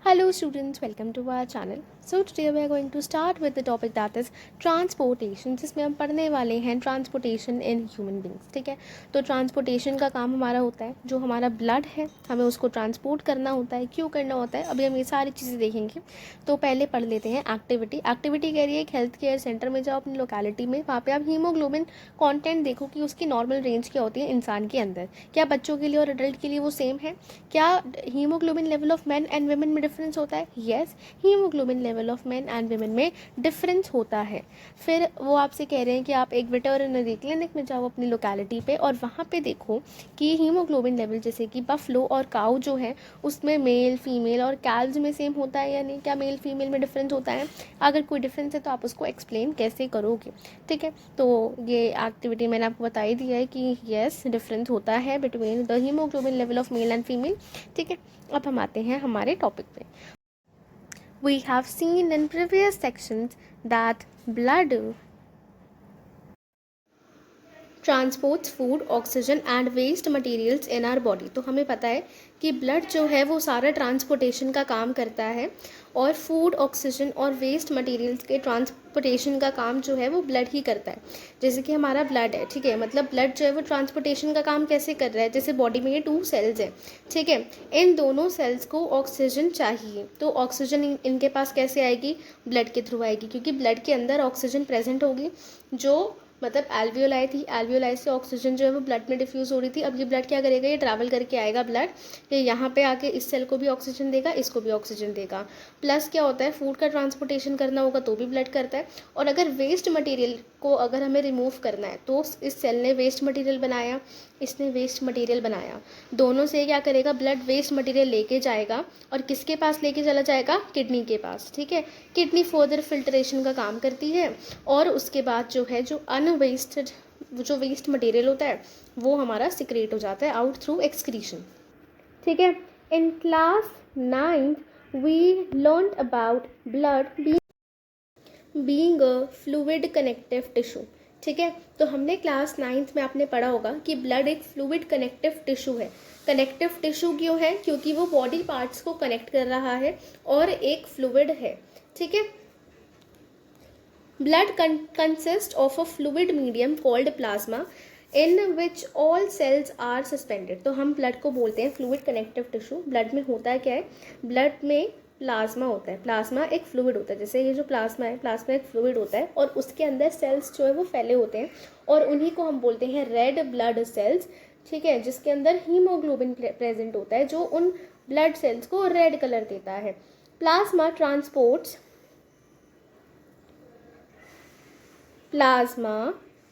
Hello students, welcome to our channel. So today we are going to start with the topic that is transportation, जिसमें हम पढ़ने वाले हैं transportation in human beings. ठीक है, तो transportation का काम हमारा होता है, जो हमारा blood है हमें उसको transport करना होता है. क्यों करना होता है अभी हम ये सारी चीज़ें देखेंगे. तो पहले पढ़ लेते हैं एक्टिविटी. एक्टिविटी कह रही है एक हेल्थ केयर सेंटर में जाओ अपनी लोकेलिटी में, वहाँ पे आप हीमोग्लोबिन कॉन्टेंट देखो कि उसकी नॉर्मल रेंज क्या होती है इंसान के अंदर. क्या बच्चों के लिए और अडल्ट के लिए वो सेम है? क्या haemoglobin level of man and women में डिफरेंस होता है? Yes, haemoglobin level of man and women में डिफरेंस होता है. फिर वो आपसे कह रहे हैं कि आप एक वेटरनरी क्लिनिक में जाओ अपनी लोकेलिटी पे और वहाँ पे देखो कि हीमोग्लोबिन लेवल जैसे कि बफलो और काऊ जो है उसमें मेल फीमेल और कैल्स में सेम होता है या नहीं, क्या मेल फीमेल में डिफरेंस होता है? अगर कोई डिफरेंस है तो आप उसको एक्सप्लेन कैसे करोगे. ठीक है, तो ये एक्टिविटी मैंने आपको बता ही दिया है कि यस डिफरेंस होता है between the haemoglobin level of male and female. ठीक है, अब हम आते हैं हमारे टॉपिक पे. We have seen in previous sections that blood transports food oxygen and waste materials in our body. तो हमें पता है कि ब्लड जो है वो सारा ट्रांसपोर्टेशन का काम करता है और फूड ऑक्सीजन और वेस्ट मटेरियल्स के ट्रांसपोर्टेशन का काम जो है वो ब्लड ही करता है. जैसे कि हमारा ब्लड है, ठीक है, मतलब ब्लड जो है वो ट्रांसपोर्टेशन का काम कैसे कर रहा है? जैसे बॉडी में ये 2 सेल्स हैं, ठीक है, इन दोनों सेल्स को ऑक्सीजन चाहिए. तो ऑक्सीजन इनके पास कैसे आएगी? ब्लड के थ्रू आएगी, क्योंकि ब्लड के अंदर ऑक्सीजन प्रेजेंट होगी. जो मतलब एल्वियोलाई थी, एल्वियोलाई से ऑक्सीजन जो है वो ब्लड में डिफ्यूज़ हो रही थी. अब ये ब्लड क्या करेगा? ये ट्रैवल करके आएगा ब्लड, ये यहाँ पे आके इस सेल को भी ऑक्सीजन देगा, इसको भी ऑक्सीजन देगा. प्लस क्या होता है, फूड का ट्रांसपोर्टेशन करना होगा तो भी ब्लड करता है. और अगर वेस्ट मटेरियल को अगर हमें रिमूव करना है तो इस सेल ने वेस्ट मटेरियल बनाया, इसने वेस्ट मटेरियल बनाया, दोनों से क्या करेगा? ब्लड वेस्ट मटेरियल लेके जाएगा और किसके पास लेके चला जाएगा? किडनी के पास. ठीक है, किडनी फर्दर फिल्ट्रेशन का काम करती है और उसके बाद जो है जो अनवेस्टेड जो वेस्ट मटेरियल होता है वो हमारा सिक्रेट हो जाता है आउट थ्रू एक्सक्रीशन. ठीक है, in class 9th we learned about blood being a fluid connective tissue. ठीक है, तो हमने क्लास 9th में आपने पढ़ा होगा कि ब्लड एक फ्लूइड कनेक्टिव टिश्यू है. कनेक्टिव टिश्यू क्यों है? क्योंकि वो बॉडी पार्ट्स को कनेक्ट कर रहा है और एक फ्लूइड है. ठीक है, blood consists of a fluid medium called plasma in which all cells are suspended. तो हम ब्लड को बोलते हैं फ्लूइड कनेक्टिव टिश्यू. ब्लड में होता है क्या है? ब्लड में प्लाज्मा होता है. प्लाज्मा एक फ्लूइड होता है. जैसे ये जो प्लाज्मा है, प्लाज्मा एक फ्लूइड होता है और उसके अंदर सेल्स जो है वो फैले होते हैं और उन्हीं को हम बोलते हैं रेड ब्लड सेल्स. ठीक है, जिसके अंदर हीमोग्लोबिन प्रेजेंट होता है जो उन ब्लड सेल्स को रेड कलर देता है. Plasma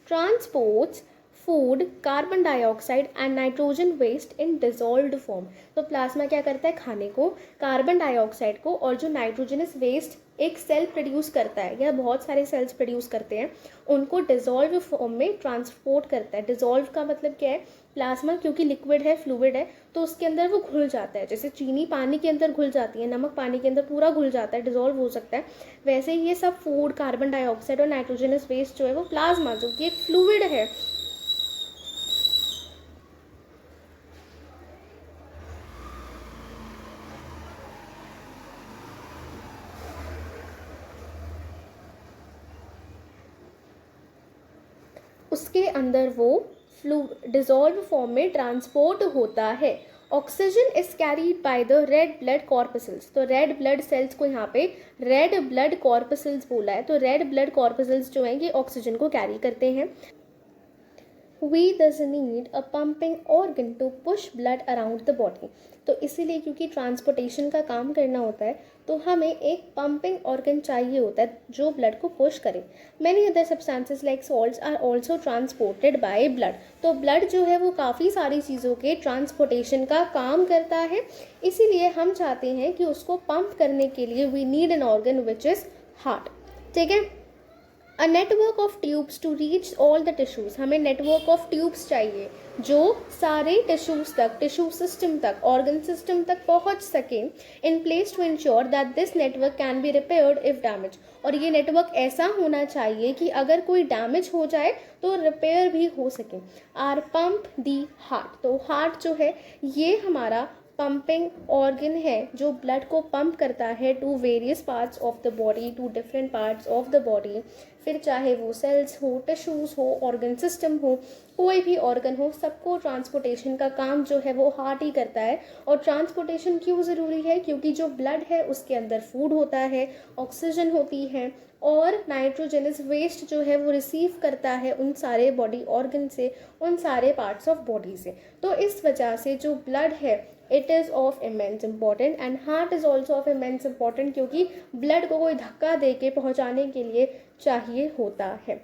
transports food, carbon dioxide and nitrogen waste in dissolved form. तो प्लाज्मा क्या करता है? खाने को, कार्बन डाइऑक्साइड को और जो नाइट्रोजनस वेस्ट एक सेल प्रोड्यूस करता है या बहुत सारे सेल्स प्रोड्यूस करते हैं उनको डिजॉल्व फॉर्म में ट्रांसपोर्ट करता है. डिजॉल्व का मतलब क्या है? प्लाज्मा क्योंकि लिक्विड है, फ्लूइड है, तो उसके अंदर वो घुल जाता है. जैसे चीनी पानी के अंदर घुल जाती है, नमक पानी के अंदर पूरा घुल जाता है, डिजॉल्व हो सकता है, वैसे ही ये सब फूड, कार्बन डाइऑक्साइड और नाइट्रोजनस वेस्ट जो है वो प्लाज्मा जो कि एक फ्लूइड है उसके अंदर वो डिजॉल्व फॉर्म में ट्रांसपोर्ट होता है. Oxygen is carried by the red blood corpuscles. तो रेड ब्लड सेल्स को यहाँ पे रेड ब्लड कॉर्पसल्स बोला है. तो रेड ब्लड कॉर्पसल्स जो हैं ये ऑक्सीजन को कैरी करते हैं. We thus need a pumping organ to push blood around the body. तो इसीलिए क्योंकि ट्रांसपोर्टेशन का काम करना होता है तो हमें एक पंपिंग ऑर्गन चाहिए होता है जो ब्लड को पुश करे. Many other substances like salts are also transported by blood. तो ब्लड जो है वो काफ़ी सारी चीज़ों के ट्रांसपोर्टेशन का काम करता है, इसीलिए हम चाहते हैं कि उसको पंप करने के लिए we need an organ which is heart. ठीक है, a network of tubes to reach all the tissues. हमें नेटवर्क ऑफ ट्यूब्स चाहिए जो सारे टिश्यूज़ तक, टिश्यू सिस्टम तक, ऑर्गन सिस्टम तक पहुंच सकें in place to ensure that this network can be repaired if damage. और ये नेटवर्क ऐसा होना चाहिए कि अगर कोई डैमेज हो जाए तो रिपेयर भी हो सके. Our pump the heart. तो हार्ट जो है ये हमारा पंपिंग ऑर्गन है जो ब्लड को पंप करता है to various parts of the body, to different parts of the body. फिर चाहे वो सेल्स हो, टिश्यूज़ हो, ऑर्गन सिस्टम हो, कोई भी ऑर्गन हो, सबको ट्रांसपोर्टेशन का काम जो है वो हार्ट ही करता है। और ट्रांसपोर्टेशन क्यों ज़रूरी है? क्योंकि जो ब्लड है उसके अंदर फूड होता है, ऑक्सीजन होती है और नाइट्रोजनस वेस्ट जो है वो रिसीव करता है उन सारे बॉडी ऑर्गन से, उन सारे पार्ट्स ऑफ बॉडी से। तो इस वजह से जो ब्लड है it is of immense important and heart is also of immense important, क्योंकि ब्लड को कोई धक्का दे के पहुँचाने के लिए चाहिए होता है।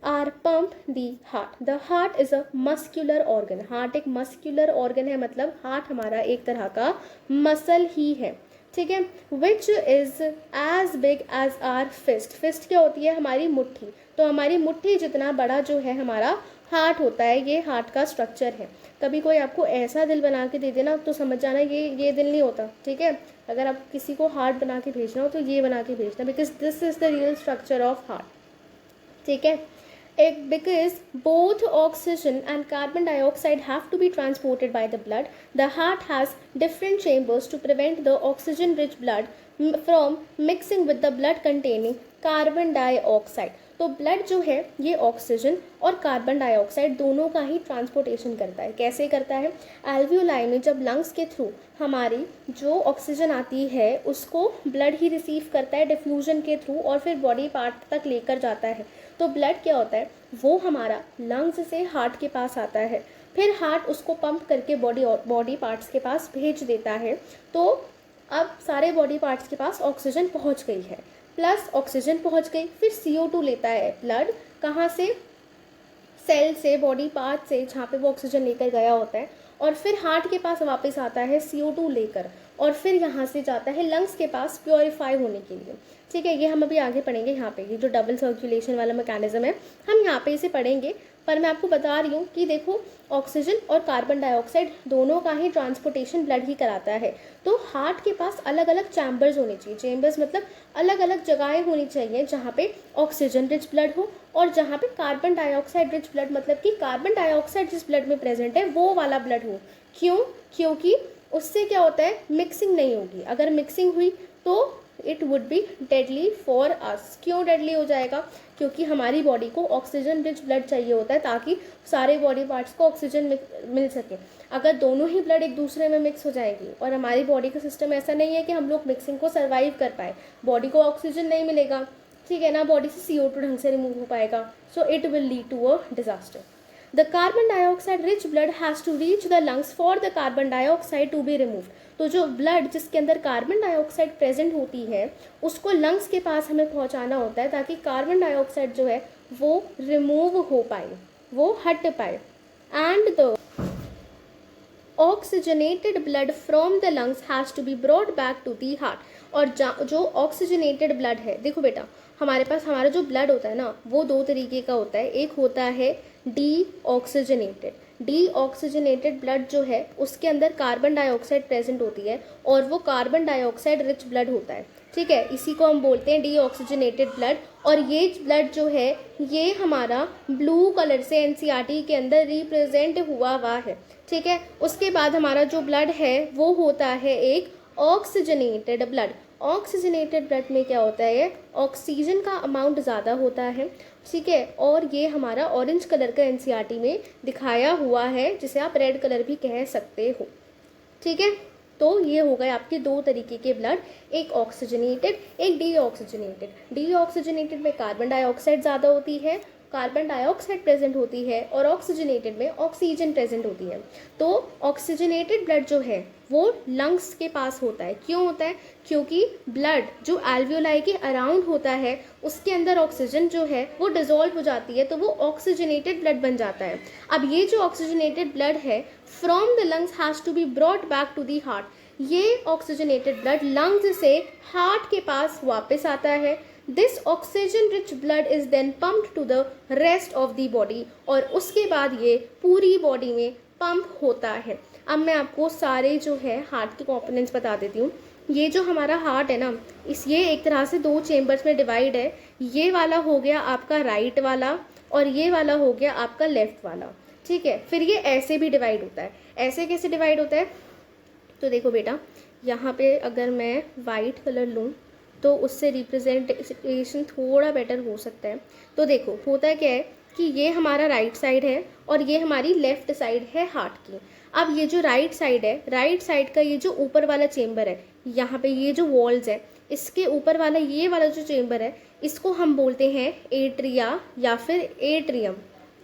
Our pump the heart. The heart is a muscular organ. Heart एक मस्क्यूलर ऑर्गन है, मतलब हार्ट हमारा एक तरह का मसल ही है, ठीक है। Which is as big as our fist. Fist क्या होती है? हमारी मुट्ठी। तो हमारी मुट्ठी जितना बड़ा जो है हमारा हार्ट होता है, ये हार्ट का स्ट्रक्चर है। कभी कोई आपको ऐसा दिल बना के दे देना तो समझ जाना ये दिल नहीं होता, ठीक है। अगर आप किसी को हार्ट बना के भेजना हो तो ये बना के भेजना, because this is the real structure of heart, ठीक है। Because both oxygen and carbon dioxide have to be transported by the blood, the heart has different chambers to prevent the oxygen-rich blood from mixing with the blood containing carbon dioxide. तो blood जो है ये oxygen और carbon dioxide दोनों का ही transportation करता है। कैसे करता है? एल्वियोलाई में जब लंग्स के थ्रू हमारी जो ऑक्सीजन आती है उसको ब्लड ही रिसीव करता है डिफ्यूजन के थ्रू और फिर बॉडी पार्ट तक लेकर जाता है। तो ब्लड क्या होता है? वो हमारा लंग्स से हार्ट के पास आता है, फिर हार्ट उसको पंप करके बॉडी पार्ट्स के पास भेज देता है। तो अब सारे बॉडी पार्ट्स के पास ऑक्सीजन पहुंच गई है, प्लस ऑक्सीजन पहुंच गई, फिर CO2 लेता है ब्लड, कहाँ से? सेल से, बॉडी पार्ट से, जहाँ पे वो ऑक्सीजन लेकर गया होता है, और फिर हार्ट के पास वापस आता है CO2 लेकर, और फिर यहाँ से जाता है लंग्स के पास प्योरीफाई होने के लिए, ठीक है। ये हम अभी आगे पढ़ेंगे। यहाँ पे ये जो डबल सर्कुलेशन वाला मैकेनिज्म है हम यहाँ पे इसे पढ़ेंगे, पर मैं आपको बता रही हूँ कि देखो ऑक्सीजन और कार्बन डाइऑक्साइड दोनों का ही ट्रांसपोर्टेशन ब्लड ही कराता है। तो हार्ट के पास अलग अलग चैम्बर्स होने चाहिए। चैम्बर्स मतलब अलग अलग जगहें होनी चाहिए जहाँ पे ऑक्सीजन रिच ब्लड हो और जहाँ पे कार्बन डाइऑक्साइड रिच ब्लड, मतलब कि कार्बन डाइऑक्साइड जिस ब्लड में प्रेजेंट है वो वाला ब्लड हो। क्यों? क्योंकि उससे क्या होता है? मिक्सिंग नहीं होगी। अगर मिक्सिंग हुई तो it would be deadly for us. क्यों डेडली हो जाएगा? क्योंकि हमारी बॉडी को ऑक्सीजन रिच ब्लड चाहिए होता है ताकि सारे बॉडी पार्ट्स को ऑक्सीजन मिल सके। अगर दोनों ही ब्लड एक दूसरे में मिक्स हो जाएगी, और हमारी बॉडी का सिस्टम ऐसा नहीं है कि हम लोग मिक्सिंग को सर्वाइव कर पाए, बॉडी को ऑक्सीजन नहीं मिलेगा, ठीक है ना, बॉडी से CO2 ढंग से रिमूव हो पाएगा, so it will lead to a disaster. The carbon dioxide rich blood has to reach the lungs for the carbon dioxide to be removed. तो जो ब्लड जिसके अंदर कार्बन डाइऑक्साइड प्रेजेंट होती है उसको लंग्स के पास हमें पहुंचाना होता है ताकि कार्बन डाइऑक्साइड जो है वो रिमूव हो पाए, वो हट पाए। And the oxygenated blood from the lungs has to be brought back to the heart. और जो ऑक्सीजनेटेड ब्लड है, देखो बेटा हमारे पास हमारा जो ब्लड होता है ना वो दो तरीके का होता है। एक होता है डीऑक्सीजनेटेड ब्लड जो है उसके अंदर कार्बन डाइऑक्साइड प्रेजेंट होती है और वो कार्बन डाइऑक्साइड रिच ब्लड होता है, ठीक है। इसी को हम बोलते हैं डीऑक्सीजनेटेड ब्लड। और ये ब्लड जो है ये हमारा ब्लू कलर से NCERT के अंदर रिप्रेजेंट हुआ है, ठीक है। उसके बाद हमारा जो ब्लड है वो होता है एक ऑक्सीजनेटेड ब्लड। ऑक्सीजनेटेड ब्लड में क्या होता है? ऑक्सीजन का अमाउंट ज़्यादा होता है, ठीक है। और ये हमारा ऑरेंज कलर का NCERT में दिखाया हुआ है, जिसे आप रेड कलर भी कह सकते हो, ठीक है। तो ये हो गए आपके दो तरीके के ब्लड, एक ऑक्सीजनेटेड एक डीऑक्सीजनेटेड। डीऑक्सीजनेटेड में कार्बन डाइऑक्साइड ज़्यादा होती है, कार्बन डाइऑक्साइड प्रेजेंट होती है, और ऑक्सीजनेटेड में ऑक्सीजन प्रेजेंट होती है। तो ऑक्सीजनेटेड ब्लड जो है वो लंग्स के पास होता है। क्यों होता है? क्योंकि ब्लड जो एल्वियोलाई के अराउंड होता है उसके अंदर ऑक्सीजन जो है वो डिसॉल्व हो जाती है, तो वो ऑक्सीजनेटेड ब्लड बन जाता है। अब ये जो ऑक्सीजनेटेड ब्लड है from the lungs has to be brought back to the heart. ये ऑक्सीजनेटेड ब्लड लंग्स से हार्ट के पास वापस आता है। This oxygen rich blood is then pumped to the rest of the body, और उसके बाद ये पूरी बॉडी में पंप होता है। अब मैं आपको सारे जो है हार्ट के कंपोनेंट्स बता देती हूँ। ये जो हमारा हार्ट है ना, ये एक तरह से दो चेम्बर्स में डिवाइड है। ये वाला हो गया आपका राइट वाला और ये वाला हो गया आपका लेफ्ट वाला, ठीक है। फिर ये ऐसे भी डिवाइड होता है। ऐसे कैसे डिवाइड होता है? तो देखो बेटा, यहाँ पे अगर मैं वाइट कलर लूँ तो उससे रिप्रेजेंटेशन थोड़ा बेटर हो सकता है। तो देखो होता क्या है कि ये हमारा राइट साइड है और ये हमारी लेफ्ट साइड है हार्ट की। अब ये जो राइट साइड है, राइट साइड का ये जो ऊपर वाला चेम्बर है, यहाँ पे ये जो वॉल्स है, इसके ऊपर वाला ये वाला जो चेम्बर है, इसको हम बोलते हैं एट्रिया या फिर एट्रियम।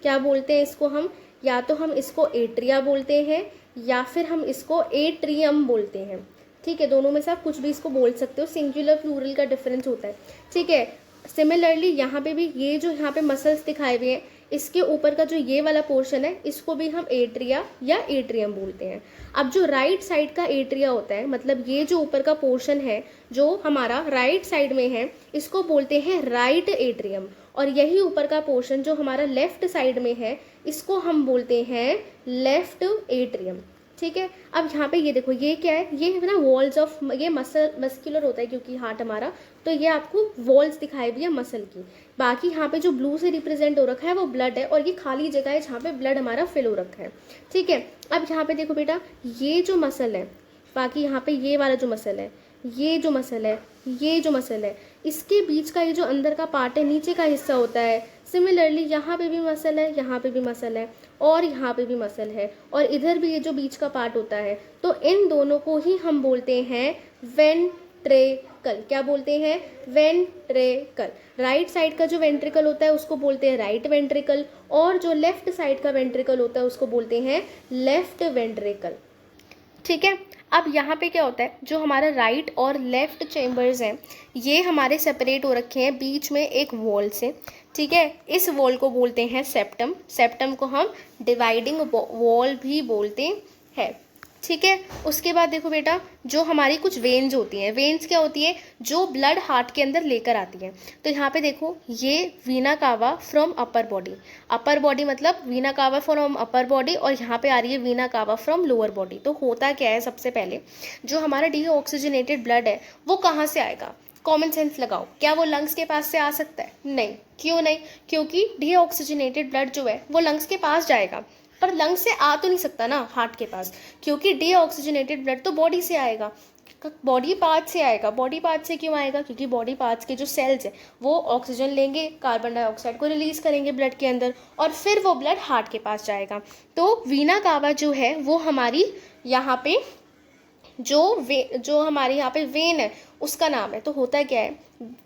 क्या बोलते हैं इसको हम? या तो हम इसको एट्रिया बोलते हैं या फिर हम इसको एट्रियम बोलते हैं। ठीक है, दोनों में से आप कुछ भी इसको बोल सकते हो, सिंगुलर प्लूरल का डिफरेंस होता है। ठीक है, सिमिलरली यहाँ पे भी ये जो यहाँ पे मसल्स दिखाए हुए हैं, इसके ऊपर का जो ये वाला पोर्शन है, इसको भी हम एट्रिया या एट्रियम बोलते हैं। अब जो राइट साइड का एट्रिया होता है, मतलब ये जो ऊपर का पोर्शन है जो हमारा राइट साइड में है, इसको बोलते हैं राइट एट्रियम। और यही ऊपर का पोर्शन जो हमारा लेफ्ट साइड में है, इसको हम बोलते हैं लेफ्ट एट्रियम। ठीक है, अब यहाँ पे ये देखो, ये क्या है? ये है ना वॉल्स ऑफ, ये मस्कुलर होता है क्योंकि हार्ट हमारा, तो ये आपको वॉल्स दिखाई हुई है मसल की। बाकी यहाँ पे जो ब्लू से रिप्रेजेंट हो रखा है वो ब्लड है, और ये खाली जगह है जहाँ पे ब्लड हमारा फिल हो रखा है। ठीक है, अब यहाँ पे देखो बेटा, ये जो मसल है, बाकी यहाँ पे ये वाला जो मसल है, ये जो मसल है, ये जो मसल है, इसके बीच का ये जो अंदर का पार्ट है, नीचे का हिस्सा होता है। सिमिलरली यहाँ पे भी मसल है, यहाँ पे भी मसल है, और यहाँ पे भी मसल है, और इधर भी ये जो बीच का पार्ट होता है। तो इन दोनों को ही हम बोलते हैं वेंट्रिकल। क्या बोलते हैं? वेंट्रिकल। राइट साइड का जो वेंट्रिकल होता है उसको बोलते हैं राइट वेंट्रिकल, और जो लेफ्ट साइड का वेंट्रिकल होता है उसको बोलते हैं लेफ्ट वेंट्रिकल। ठीक है, अब यहाँ पे क्या होता है, जो हमारा राइट और लेफ्ट चेम्बर्स हैं, ये हमारे सेपरेट हो रखे हैं बीच में एक वॉल से। ठीक है, इस वॉल को बोलते हैं सेप्टम। सेप्टम को हम डिवाइडिंग वॉल भी बोलते हैं। ठीक है, उसके बाद देखो बेटा, जो हमारी कुछ वेन्स होती हैं, वेन्स क्या होती है? जो ब्लड हार्ट के अंदर लेकर आती हैं। तो यहाँ पे देखो, ये वीना कावा from upper body, upper body मतलब वीना कावा फ्रॉम अपर बॉडी, और यहाँ पे आ रही है वीना कावा फ्रॉम लोअर बॉडी। तो होता क्या है, सबसे पहले जो हमारा डीऑक्सीजनेटेड ब्लड है वो कहाँ से आएगा? कॉमन सेंस लगाओ, क्या वो लंग्स के पास से आ सकता है? नहीं। क्यों नहीं? क्योंकि डीऑक्सीजनेटेड ब्लड जो है वो लंग्स के पास जाएगा, पर लंग से आ तो नहीं सकता ना हार्ट के पास, क्योंकि डीऑक्सीजनेटेड ब्लड तो बॉडी से आएगा, बॉडी पार्ट से आएगा। बॉडी पार्ट से क्यों आएगा? क्योंकि बॉडी पार्ट्स के जो सेल्स हैं वो ऑक्सीजन लेंगे, कार्बन डाइऑक्साइड को रिलीज करेंगे ब्लड के अंदर, और फिर वो ब्लड हार्ट के पास जाएगा। तो वीना कावा जो है वो हमारी यहाँ पे जो हमारे यहाँ पे वेन है उसका नाम है। तो होता क्या है,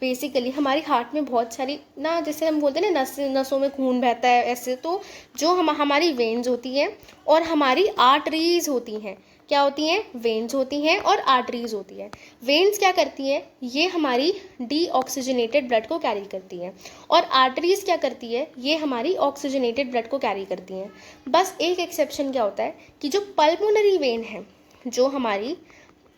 बेसिकली हमारी हार्ट में बहुत सारी ना, जैसे हम बोलते हैं ना, नसों में खून बहता है, ऐसे तो जो हमारी वेन्स होती हैं और हमारी आर्टरीज होती हैं। क्या होती हैं? वेन्स होती हैं और आर्टरीज होती है। वेन्स क्या करती हैं? ये हमारी डीऑक्सीजनेटेड ब्लड को कैरी करती हैं, और आर्टरीज क्या करती है? ये हमारी ऑक्सीजनेटेड ब्लड को कैरी करती हैं। बस एक एक्सेप्शन क्या होता है कि जो पल्मोनरी वेन है, जो हमारी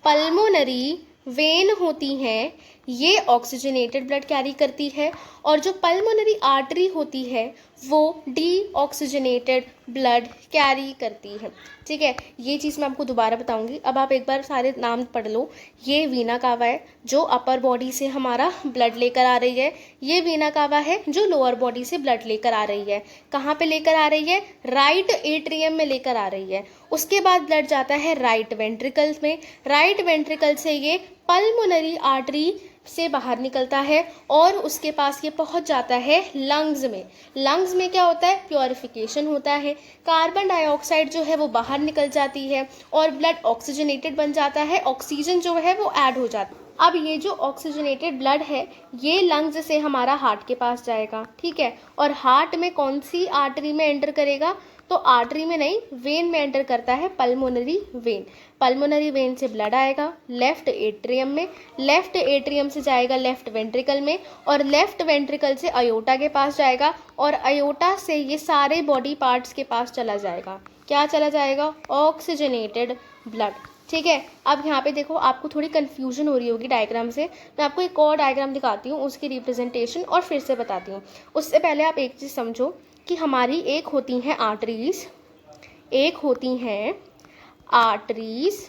पल्मोनरी वेन होती हैं, ये ऑक्सीजनेटेड ब्लड कैरी करती है, और जो पल्मोनरी आर्टरी होती है वो डीऑक्सीजनेटेड ब्लड कैरी करती है। ठीक है, ये चीज़ मैं आपको दोबारा बताऊंगी। अब आप एक बार सारे नाम पढ़ लो। ये वीना कावा है जो अपर बॉडी से हमारा ब्लड लेकर आ रही है, ये वीना कावा है जो लोअर बॉडी से ब्लड लेकर आ रही है। कहाँ पे लेकर आ रही है? राइट एट्रियम में लेकर आ रही है। उसके बाद ब्लड जाता है राइट वेंट्रिकल में, राइट वेंट्रिकल से ये पल्मोनरी आर्टरी से बाहर निकलता है, और उसके पास ये पहुंच जाता है लंग्स में। लंग्स में क्या होता है? प्योरिफिकेशन होता है, कार्बन डाइऑक्साइड जो है वो बाहर निकल जाती है, और ब्लड ऑक्सीजनेटेड बन जाता है, ऑक्सीजन जो है वो ऐड हो जाता है। अब ये जो ऑक्सीजनेटेड ब्लड है ये लंग्स से हमारा हार्ट के पास जाएगा। ठीक है, और हार्ट में कौन सी आर्टरी में एंटर करेगा? तो आर्टरी में नहीं, वेन में एंटर करता है, पल्मोनरी वेन। पल्मोनरी वेन से ब्लड आएगा लेफ्ट एट्रियम में, लेफ्ट एट्रियम से जाएगा लेफ्ट वेंट्रिकल में, और लेफ्ट वेंट्रिकल से अयोटा के पास जाएगा, और अयोटा से ये सारे बॉडी पार्ट्स के पास चला जाएगा। क्या चला जाएगा? Oxygenated blood. ठीक है, अब यहाँ पे देखो, आपको थोड़ी कन्फ्यूजन हो रही होगी डायग्राम से। मैं आपको एक और डायग्राम दिखाती हूँ, उसकी रिप्रेजेंटेशन और फिर से बताती हूँ। उससे पहले आप एक चीज़ समझो कि हमारी एक होती हैं आर्टरीज, एक होती हैं आर्टरीज,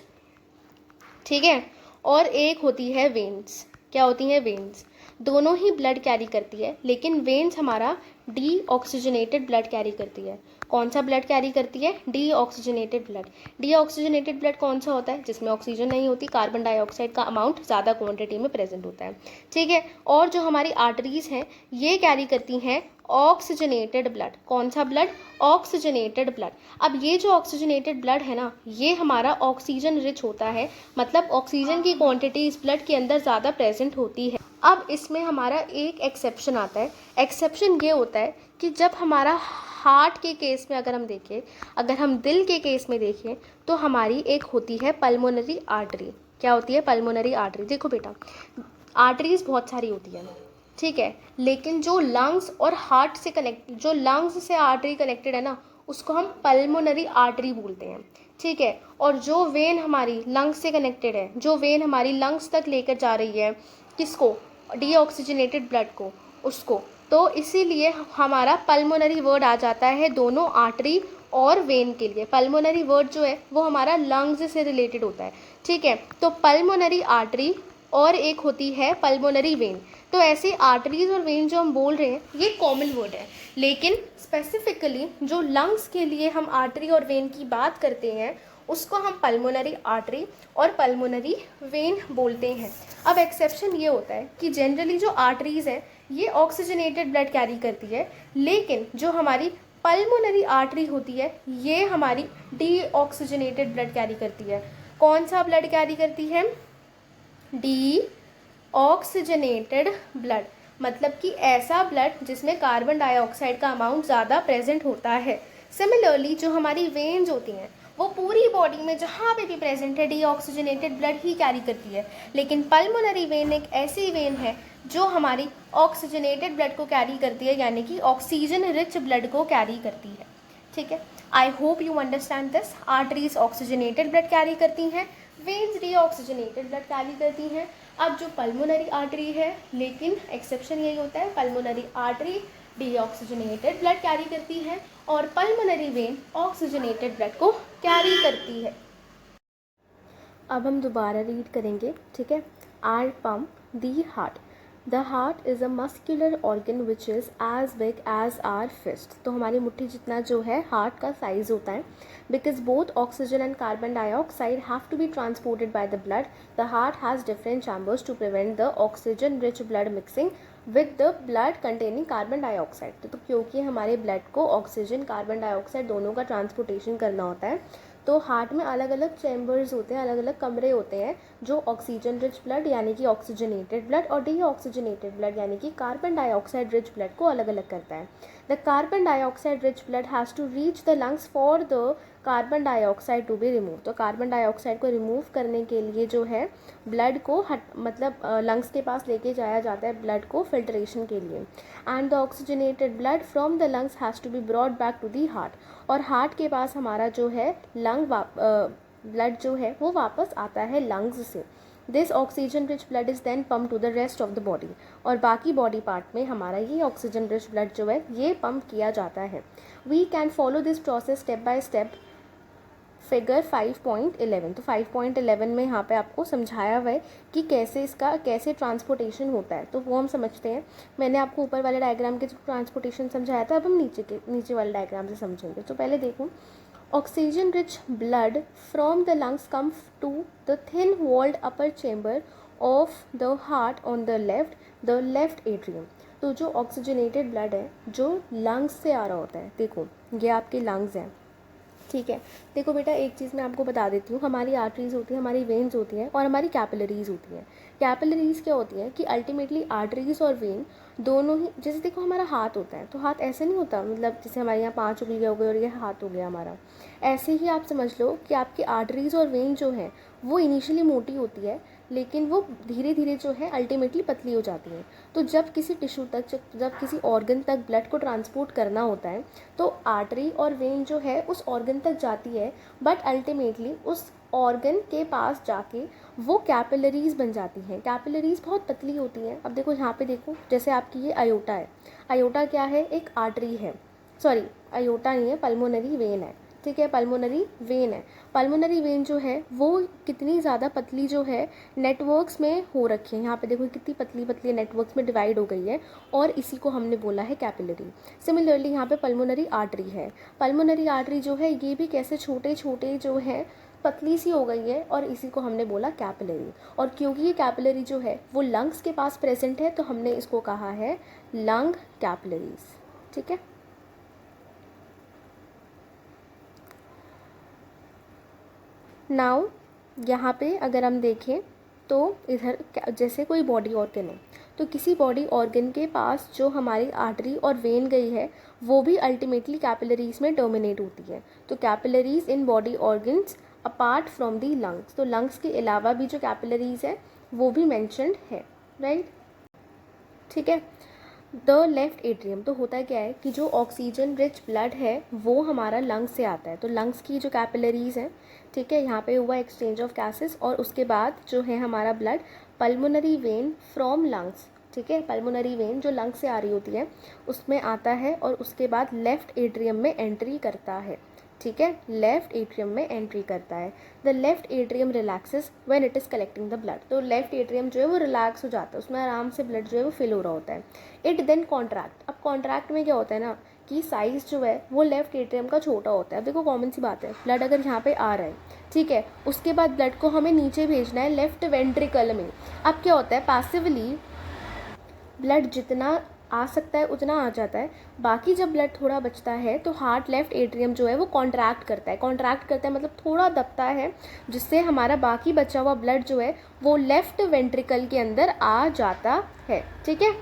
ठीक है, और एक होती है वेन्स। क्या होती हैं? वेन्स। दोनों ही ब्लड कैरी करती है, लेकिन वेन्स हमारा डीऑक्सीजनेटेड ब्लड कैरी करती है। कौन सा ब्लड कैरी करती है? Deoxygenated blood. डीऑक्सीजनेटेड ब्लड कौन सा होता है? जिसमें ऑक्सीजन नहीं होती, कार्बन डाइऑक्साइड का अमाउंट ज़्यादा क्वांटिटी में प्रेजेंट होता है, ठीक है। और जो हमारी आर्टरीज हैं ये कैरी करती हैं ऑक्सीजनेटेड ब्लड। कौन सा ब्लड? Oxygenated blood. अब ये जो ऑक्सीजनेटेड ब्लड है ना, ये हमारा ऑक्सीजन रिच होता है, मतलब ऑक्सीजन की क्वांटिटी इस ब्लड के अंदर ज़्यादा प्रेजेंट होती है। अब इसमें हमारा एक एक्सेप्शन आता है। एक्सेप्शन ये होता है कि जब हमारा हार्ट के केस में अगर हम देखें, अगर हम दिल के केस में देखें, तो हमारी एक होती है पल्मोनरी आर्टरी। क्या होती है? Pulmonary artery. देखो बेटा, आर्टरीज बहुत सारी होती है, ठीक है, लेकिन जो लंग्स और हार्ट से कनेक्ट, जो लंग्स से आर्टरी कनेक्टेड है ना, उसको हम पल्मोनरी आर्टरी बोलते हैं, ठीक है। और जो वेन हमारी लंग्स से कनेक्टेड है, जो वेन हमारी लंग्स तक लेकर जा रही है, किसको? डीऑक्सीजनेटेड ब्लड को, उसको, तो इसीलिए हमारा पल्मोनरी वर्ड आ जाता है दोनों आर्टरी और वेन के लिए। पल्मोनरी वर्ड जो है वो हमारा लंग्स से रिलेटेड होता है, ठीक है। तो पल्मोनरी आर्टरी और एक होती है पल्मोनरी वेन। तो ऐसे आर्टरीज और वेन जो हम बोल रहे हैं ये कॉमन वर्ड है, लेकिन स्पेसिफिकली जो लंग्स के लिए हम आर्टरी और वेन की बात करते हैं उसको हम पल्मोनरी आर्टरी और पल्मोनरी वेन बोलते हैं। अब एक्सेप्शन ये होता है कि जनरली जो आर्टरीज है ये ऑक्सीजनेटेड ब्लड कैरी करती है, लेकिन जो हमारी पल्मोनरी आर्टरी होती है ये हमारी डीऑक्सीजनेटेड ब्लड कैरी करती है। कौन सा ब्लड कैरी करती है? डीऑक्सीजनेटेड ब्लड, मतलब कि ऐसा ब्लड जिसमें कार्बन डाइऑक्साइड का अमाउंट ज़्यादा प्रेजेंट होता है। सिमिलरली जो हमारी वेन्स होती हैं वो पूरी बॉडी में जहाँ पे भी प्रेजेंट है डीऑक्सीजनेटेड ब्लड ही कैरी करती है, लेकिन पल्मोनरी वेन एक ऐसी वेन है जो हमारी ऑक्सीजनेटेड ब्लड को कैरी करती है, यानी कि ऑक्सीजन रिच ब्लड को कैरी करती है, ठीक है। I hope you understand this. Arteries oxygenated blood carry करती हैं, वेन्स डीऑक्सीजनेटेड ब्लड कैरी करती हैं। अब जो पल्मोनरी आर्टरी है, लेकिन एक्सेप्शन यही होता है, pulmonary artery deoxygenated blood carry करती है और पल्मोनरी वेन ऑक्सीजनेटेड ब्लड को कैरी करती है। अब हम दोबारा रीड करेंगे, ठीक है। Our pump the heart. The heart is a muscular organ which is as big as our fist. तो हमारी मुट्ठी जितना जो है हार्ट का साइज़ होता है। Because both oxygen and carbon dioxide have to be transported by the blood, the heart has different chambers to prevent the oxygen rich blood mixing with the blood containing carbon dioxide. तो क्योंकि हमारे blood को oxygen carbon dioxide दोनों का transportation करना होता है, तो हार्ट में अलग अलग चैम्बर्स होते हैं, अलग अलग कमरे होते हैं, जो ऑक्सीजन रिच ब्लड यानी कि ऑक्सीजनेटेड ब्लड और डीऑक्सीजनेटेड ब्लड यानी कि कार्बन डाइऑक्साइड रिच ब्लड को अलग अलग करता है। The carbon dioxide rich blood has to reach the lungs for the carbon dioxide to be remove. तो कार्बन डाइऑक्साइड को रिमूव करने के लिए जो है ब्लड को मतलब लंग्स के पास लेके जाया जाता है ब्लड को फिल्ट्रेशन के लिए। And the oxygenated blood from the lungs has to be brought back to the heart. और हार्ट के पास हमारा जो है ब्लड जो है वो वापस आता है लंग्स से। This oxygen rich blood is then pump to the rest of the body. और बाकी बॉडी पार्ट में हमारा ये ऑक्सीजन रिच ब्लड जो है ये पंप किया जाता है। We can follow this process step by step figure 5.11। तो 5.11 में यहाँ पे आपको समझाया हुआ है कि कैसे ट्रांसपोर्टेशन होता है, तो वो हम समझते हैं। मैंने आपको ऊपर वाले डायग्राम के ट्रांसपोर्टेशन समझाया था, अब हम नीचे वाले डायग्राम से समझेंगे। तो पहले देखो, oxygen rich blood from the lungs come to the thin walled upper chamber of the heart on the left atrium. तो जो ऑक्सीजनेटेड ब्लड है जो लंग्स से आ रहा होता है, देखो ये आपके लंग्स हैं, ठीक है। देखो बेटा, एक चीज़ मैं आपको बता देती हूँ, हमारी आर्टरीज होती है, हमारी वेन्स होती हैं और हमारी कैपिलरीज होती हैं। कैपिलरीज क्या होती है कि अल्टीमेटली आर्टरीज और वेन दोनों ही, जैसे देखो हमारा हाथ होता है, तो हाथ ऐसे नहीं होता, मतलब जैसे हमारे यहाँ 5 उंगलियाँ हो गई और ये हाथ हो गया हमारा, ऐसे ही आप समझ लो कि आपकी आर्टरीज और वेन जो है वो इनिशियली मोटी होती है, लेकिन वो धीरे धीरे जो है अल्टीमेटली पतली हो जाती है। तो जब किसी टिश्यू तक, जब किसी ऑर्गन तक ब्लड को ट्रांसपोर्ट करना होता है, तो आर्टरी और वेन जो है उस ऑर्गन तक जाती है, बट अल्टीमेटली उस ऑर्गन के पास जाके वो कैपिलरीज बन जाती हैं। कैपिलरीज बहुत पतली होती हैं। अब देखो यहाँ पे देखो, जैसे आपकी ये अयोटा है, अयोटा क्या है? एक आर्टरी है, सॉरी अयोटा नहीं है, पल्मोनरी वेन है, ठीक है, पल्मोनरी वेन है। पल्मोनरी वेन जो है वो कितनी ज़्यादा पतली जो है नेटवर्क्स में हो रखी है, यहाँ पे देखो कितनी पतली पतली नेटवर्क्स में डिवाइड हो गई है, और इसी को हमने बोला है कैपिलरी। सिमिलरली यहाँ पे पल्मोनरी आर्टरी है। पल्मोनरी आर्टरी जो है ये भी कैसे छोटे छोटे जो है पतली सी हो गई है, और इसी को हमने बोला कैपिलरी। और क्योंकि ये कैपिलरी जो है वो लंग्स के पास प्रेजेंट है, तो हमने इसको कहा है लंग कैपिलरीज। ठीक है, नाउ यहाँ पे अगर हम देखें तो इधर जैसे कोई बॉडी ऑर्गन है, तो किसी बॉडी ऑर्गन के पास जो हमारी आर्टरी और वेन गई है वो भी अल्टीमेटली कैपिलरीज में टर्मिनेट होती है। तो capillaries in body organs apart from the lungs, तो लंग्स के अलावा भी जो कैपिलरीज है वो भी मैंशनड है, राइट। ठीक है, द लेफ्ट एट्रियम, तो होता क्या है कि जो ऑक्सीजन रिच ब्लड है वो हमारा लंग्स से आता है, तो लंग्स की जो कैपिलरीज हैं, ठीक है, यहाँ पे हुआ एक्सचेंज ऑफ गैसेस, और उसके बाद जो है हमारा blood pulmonary vein from lungs, ठीक है, पल्मोनरी वेन जो लंग्स से आ रही होती है उसमें आता है, और उसके बाद लेफ्ट एट्रियम में एंट्री करता है। ठीक है, लेफ्ट एट्रियम में एंट्री करता है। The left atrium relaxes when it is collecting the blood, तो लेफ्ट एट्रियम जो है वो रिलैक्स हो जाता है, उसमें आराम से ब्लड जो है वो फिल हो रहा होता है। इट देन कॉन्ट्रैक्ट, अब कॉन्ट्रैक्ट में क्या होता है ना कि साइज़ जो है वो लेफ्ट एट्रियम का छोटा होता है। अब देखो कॉमन सी बात है, ब्लड अगर यहाँ पे आ रहा है, ठीक है, उसके बाद ब्लड को हमें नीचे भेजना है लेफ्ट वेंट्रिकल में। अब क्या होता है, पैसिवली ब्लड जितना आ सकता है उतना आ जाता है, बाकी जब ब्लड थोड़ा बचता है तो हार्ट लेफ्ट एट्रियम जो है वो कॉन्ट्रैक्ट करता है। कॉन्ट्रैक्ट करता है मतलब थोड़ा दबता है, जिससे हमारा बाकी बचा हुआ ब्लड जो है वो लेफ्ट वेंट्रिकल के अंदर आ जाता है। ठीक है,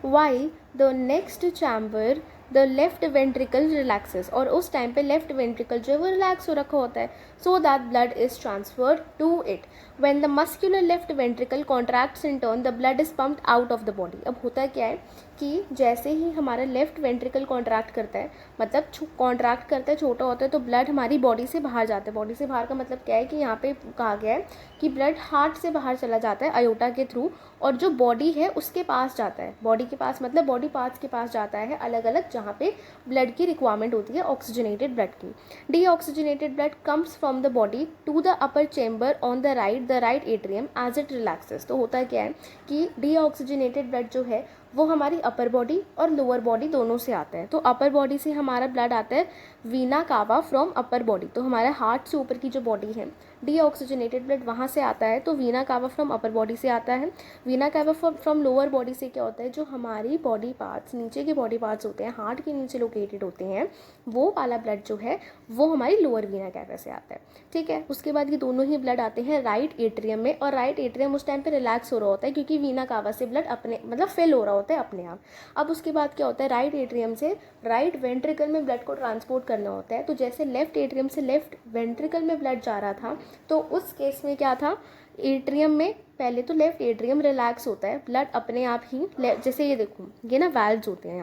while the next chamber the left ventricle relaxes, और उस टाइम पे लेफ्ट वेंट्रिकल जो है वो रिलैक्स हो रखा होता है, so that blood is transferred to it. When the muscular left ventricle contracts in turn the blood is pumped out of the body. अब होता क्या है कि जैसे ही हमारा लेफ्ट वेंट्रिकल कॉन्ट्रैक्ट करता है, मतलब कॉन्ट्रैक्ट करता है, छोटा होता है, तो ब्लड हमारी बॉडी से बाहर जाता है। बॉडी से बाहर का मतलब क्या है कि यहाँ पे कहा गया है कि ब्लड हार्ट से बाहर चला जाता है अयोटा के थ्रू, और जो बॉडी है उसके पास जाता है। बॉडी के पास मतलब बॉडी पार्ट्स के पास जाता है अलग अलग, जहाँ पे ब्लड की रिक्वायरमेंट होती है ऑक्सीजनेटेड ब्लड की। Deoxygenated blood comes from the body to the upper chamber on the right atrium as it relaxes. तो होता क्या है कि डीऑक्सीजनेटेड ब्लड जो है वो हमारी अपर बॉडी और लोअर बॉडी दोनों से आता है। तो अपर बॉडी से हमारा ब्लड आता है वीना कावा फ्रॉम अपर बॉडी, तो हमारे हार्ट से ऊपर की जो बॉडी है डीऑक्सीजनेटेड ब्लड वहाँ से आता है, तो वीना कावा फ्रॉम अपर बॉडी से आता है। वीना कावा फ्रॉम लोअर बॉडी से क्या होता है, जो हमारी बॉडी पार्ट्स नीचे के बॉडी पार्ट्स होते हैं, हार्ट के नीचे लोकेटेड होते हैं, वो वाला ब्लड जो है वो हमारी लोअर वीना कावा से आता है। ठीक है, उसके बाद ये दोनों ही ब्लड आते हैं राइट एट्रियम में, और राइट एट्रियम उस टाइम पे रिलैक्स हो रहा होता है क्योंकि वीना कावा से ब्लड अपने मतलब फिल हो रहा होता है अपने आप। अब उसके बाद क्या होता है, राइट एट्रियम से राइट वेंट्रिकल में ब्लड को ट्रांसपोर्ट करना होता है। तो जैसे लेफ्ट एट्रियम से लेफ्ट वेंट्रिकल में ब्लड जा रहा था, तो उस केस में क्या था, एट्रियम में पहले तो लेफ्ट एट्रियम रिलैक्स होता है, ब्लड अपने आप ही जैसे ये देखो ये ना वैल्व्स होते हैं,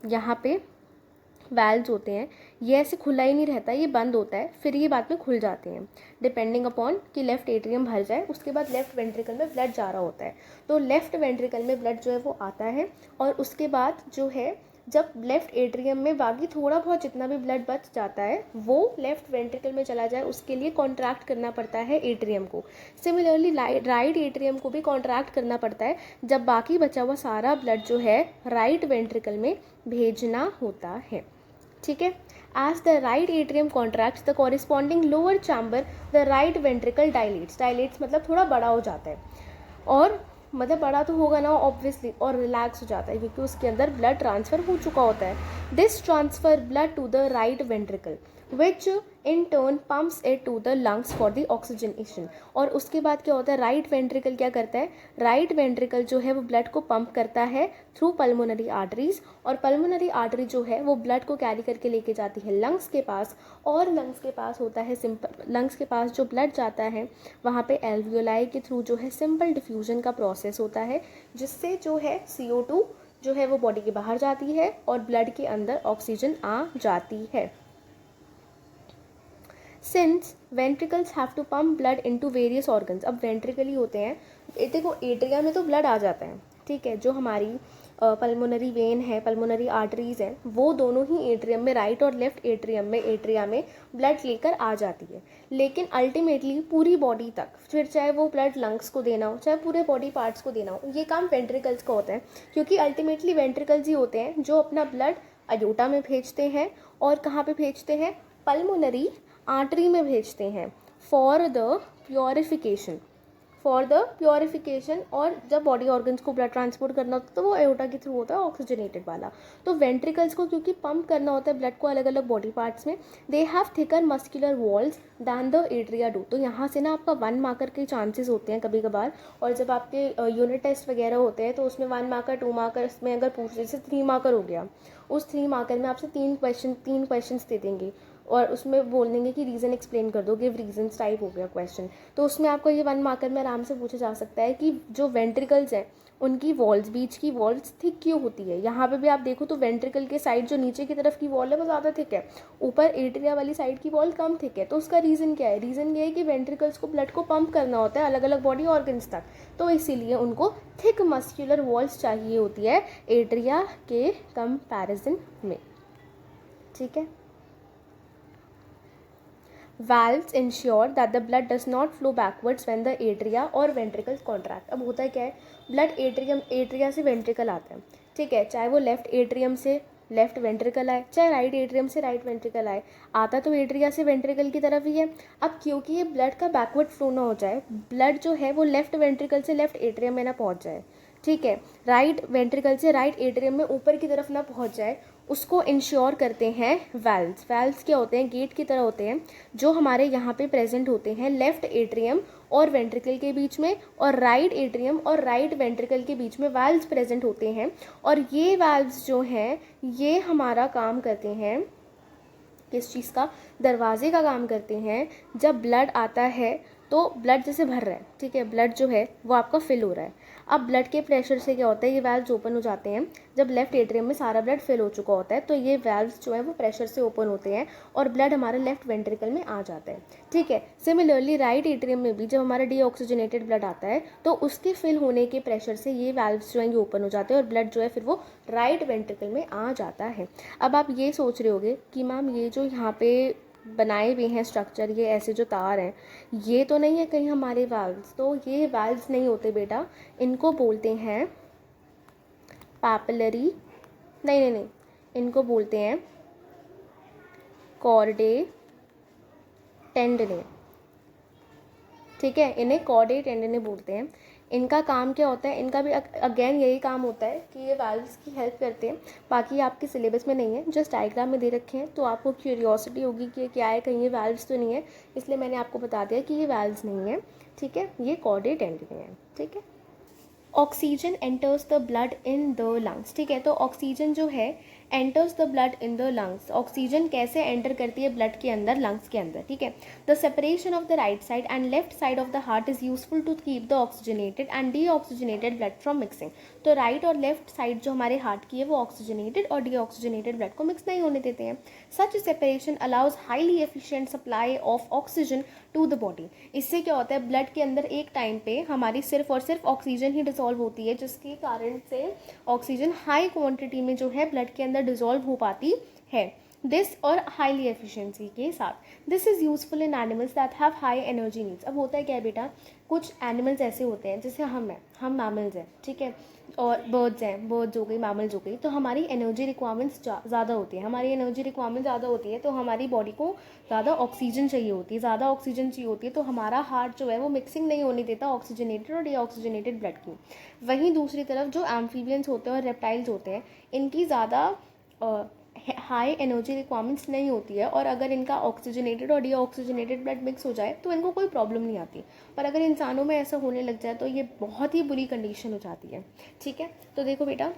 यहाँ पे वैल्व्स होते हैं, ये ऐसे खुला ही नहीं रहता, ये बंद होता है, फिर ये बाद में खुल जाते हैं डिपेंडिंग अपॉन कि लेफ्ट एट्रियम भर जाए। उसके बाद लेफ्ट वेंट्रिकल में ब्लड जा रहा होता है, तो लेफ्ट वेंट्रिकल में ब्लड जो है वो आता है, और उसके बाद जो है जब लेफ्ट एट्रियम में बाकी थोड़ा बहुत जितना भी ब्लड बच जाता है वो लेफ्ट वेंट्रिकल में चला जाए, उसके लिए कॉन्ट्रैक्ट करना पड़ता है एट्रियम को। सिमिलरली राइट एट्रियम को भी कॉन्ट्रैक्ट करना पड़ता है जब बाकी बचा हुआ सारा ब्लड जो है राइट वेंट्रिकल में भेजना होता है। ठीक है, as the right atrium contracts the corresponding lower chamber the right ventricle dilates मतलब थोड़ा बड़ा हो जाता है, और मतलब बड़ा तो होगा ना ऑब्वियसली, और रिलैक्स हो जाता है क्योंकि उसके अंदर ब्लड ट्रांसफ़र हो चुका होता है। This transfer blood to the right ventricle which in turn pumps it to the lungs for the oxygenation. और उसके बाद क्या होता है, राइट वेंट्रिकल क्या करता है, राइट वेंट्रिकल जो है वो ब्लड को पंप करता है थ्रू पल्मोनरी आर्टरीज, और पल्मोनरी आर्टरी जो है वो ब्लड को कैरी करके लेके जाती है लंग्स के पास, और लंग्स के पास होता है लंग्स के पास जो ब्लड जाता है वहाँ पे एल्वियोलाई के थ्रू जो है सिंपल डिफ्यूजन का प्रोसेस होता है, जिससे जो है CO2 जो है वो बॉडी के बाहर जाती है और ब्लड के अंदर ऑक्सीजन आ जाती है। Since ventricles have to pump blood into various organs, अब वेंट्रिकल ही होते हैं, देखो एट्रिया में तो ब्लड आ जाता है, ठीक है, जो हमारी पल्मोनरी वेन है, पल्मोनरी आर्टरीज़ हैं, वो दोनों ही एट्रियम में, राइट और लेफ्ट एट्रिया में ब्लड लेकर आ जाती है। लेकिन अल्टीमेटली पूरी बॉडी तक, फिर चाहे वो ब्लड लंग्स को देना हो, चाहे पूरे बॉडी पार्ट्स को देना हो, ये काम वेंट्रिकल्स का होता है, क्योंकि अल्टीमेटली वेंट्रिकल्स ही होते हैं जो अपना ब्लड अयोटा में भेजते हैं और कहाँ पे भेजते हैं, पल्मोनरी आर्टरी में भेजते हैं फॉर द प्योरिफिकेशन। और जब बॉडी ऑर्गन्स को ब्लड ट्रांसपोर्ट करना होता है तो वो एओर्टा के थ्रू होता है, ऑक्सीजनेटेड वाला। तो वेंट्रिकल्स को क्योंकि पंप करना होता है ब्लड को अलग अलग बॉडी पार्ट्स में, they have thicker muscular walls than the atria do. तो यहाँ से ना आपका 1 मार्कर के चांसेस होते हैं कभी कभार, और जब आपके यूनिट टेस्ट वगैरह होते हैं तो उसमें 1 मार्कर 2 मार्कर में अगर पूछ, जैसे 3 मार्कर हो गया, उस 3 मार्कर में आपसे 3 क्वेश्चन दे देंगे और उसमें बोल देंगे कि रीज़न एक्सप्लेन कर दो, गिव रीजंस टाइप हो गया क्वेश्चन। तो उसमें आपको ये 1 मार्कर में आराम से पूछा जा सकता है कि जो वेंट्रिकल्स हैं उनकी वॉल्स, बीच की वॉल्स थिक क्यों होती है। यहाँ पे भी आप देखो तो वेंट्रिकल के साइड जो नीचे की तरफ की वॉल है वो ज़्यादा थिक है, ऊपर एट्रिया वाली साइड की वॉल कम थिक है। तो उसका रीज़न क्या है, रीज़न ये है कि वेंट्रिकल्स को ब्लड को पंप करना होता है अलग अलग बॉडी ऑर्गन्स तक, तो इसीलिए उनको थिक मस्कुलर वॉल्स चाहिए होती है एट्रिया के कंपैरिजन में। ठीक है। Valves ensure that the blood does not flow backwards when the atria और ventricles contract। अब होता है क्या है, ब्लड एट्रिया से वेंट्रिकल आता है, ठीक है, चाहे वो लेफ्ट एट्रियम से लेफ्ट वेंट्रिकल आए, चाहे राइट एट्रियम से राइट वेंट्रिकल आए, आता तो एट्रिया से वेंट्रिकल की तरफ ही है। अब क्योंकि ये ब्लड का बैकवर्ड फ्लो ना हो जाए, ब्लड जो है वो लेफ्ट वेंट्रिकल से लेफ्ट एट्रियम में ना पहुंच जाए, ठीक है, राइट वेंट्रिकल से राइट एट्रियम में ऊपर की तरफ ना पहुंच जाए, उसको इंश्योर करते हैं वाल्व्स। वाल्व्स क्या होते हैं, गेट की तरह होते हैं जो हमारे यहाँ पे प्रेजेंट होते हैं लेफ्ट एट्रियम और वेंट्रिकल के बीच में, और राइट एट्रियम और राइट वेंट्रिकल के बीच में वाल्व्स प्रेजेंट होते हैं। और ये वाल्व्स जो हैं ये हमारा काम करते हैं, किस चीज़ का, दरवाजे का काम करते हैं। जब ब्लड आता है तो ब्लड जैसे भर रहा है, ठीक है, ब्लड जो है वो आपका फिल हो रहा है। अब ब्लड के प्रेशर से क्या होता है, ये वाल्व्स ओपन हो जाते हैं। जब लेफ्ट एट्रियम में सारा ब्लड फिल हो चुका होता है तो ये वाल्व्स जो है वो प्रेशर से ओपन होते हैं और ब्लड हमारे लेफ्ट वेंट्रिकल में आ जाता है, ठीक है। सिमिलरली राइट एट्रियम में भी जब हमारा डीऑक्सीजनेटेड ब्लड आता है तो उसके फिल होने के प्रेशर से ये वाल्व्स जो हैं ये ओपन हो जाते हैं और ब्लड जो है फिर वो राइट वेंट्रिकल में आ जाता है। अब आप ये सोच रहे होगे कि मैम ये जो यहाँ पे बनाए हुए हैं स्ट्रक्चर, ये ऐसे जो तार हैं, ये तो नहीं है कहीं हमारे वाल्व्स। तो ये वाल्व्स नहीं होते बेटा, इनको बोलते हैं पैपिलरी, नहीं, इनको बोलते हैं कॉर्डे टेंडने, ठीक है, इन्हें कॉर्डे टेंडने बोलते हैं। इनका काम क्या होता है, इनका भी अगेन यही काम होता है कि ये वाल्व्स की हेल्प करते हैं। बाकी आपके सिलेबस में नहीं है, जस्ट डायग्राम में दे रखे हैं, तो आपको क्यूरियोसिटी होगी कि क्या है, कहीं ये वाल्व्स तो नहीं है, इसलिए मैंने आपको बता दिया कि ये वाल्व्स नहीं है, ठीक है, ये कॉर्डे टेंडने है, ठीक है। Oxygen enters the blood in the lungs, ठीक है, तो ऑक्सीजन जो है enters the blood in the lungs, oxygen कैसे एंटर करती है ब्लड के अंदर, लंग्स के अंदर, ठीक है। The separation of the right side and left side of the heart is useful to keep the oxygenated and deoxygenated blood from mixing. तो राइट और लेफ्ट साइड जो हमारे हार्ट की है वो ऑक्सीजनेटेड और डीऑक्सीजनेटेड ब्लड को मिक्स नहीं होने देते हैं। Such separation allows highly efficient supply of oxygen to the body. इससे क्या होता है, ब्लड के अंदर एक टाइम पे हमारी सिर्फ और सिर्फ ऑक्सीजन ही डिसॉल्व होती है, जिसके कारण से ऑक्सीजन हाई क्वांटिटी में जो है ब्लड के अंदर डिसॉल्व हो पाती है, दिस और हाईली एफिशिएंसी के साथ। This is useful in animals that have high energy needs. अब होता है क्या है बेटा, कुछ एनिमल्स ऐसे होते हैं जैसे हम मैमल्स हैं, ठीक है, और बर्ड्स हैं, बर्ड्स हो गई, मैमल्स हो गई, तो हमारी एनर्जी रिक्वायरमेंट्स ज़्यादा होती है, हमारी एनर्जी रिक्वायरमेंट ज़्यादा होती है, तो हमारी बॉडी को ज़्यादा ऑक्सीजन चाहिए होती है, ज़्यादा ऑक्सीजन चाहिए होती है, तो हमारा हार्ट जो है वो मिक्सिंग नहीं होने देता ऑक्सीजनेटेड और डीऑक्सीजनेटेड ब्लड की। वहीं दूसरी तरफ जो एम्फीबियंस होते हैं और रेप्टाइल्स होते हैं, इनकी ज़्यादा हाई एनर्जी रिक्वायरमेंट्स नहीं होती है, और अगर इनका ऑक्सीजनेटेड और डीऑक्सीजनेटेड ब्लड मिक्स हो जाए तो इनको कोई प्रॉब्लम नहीं आती। पर अगर इंसानों में ऐसा होने लग जाए तो ये बहुत ही बुरी कंडीशन हो जाती है, ठीक है। तो देखो बेटा,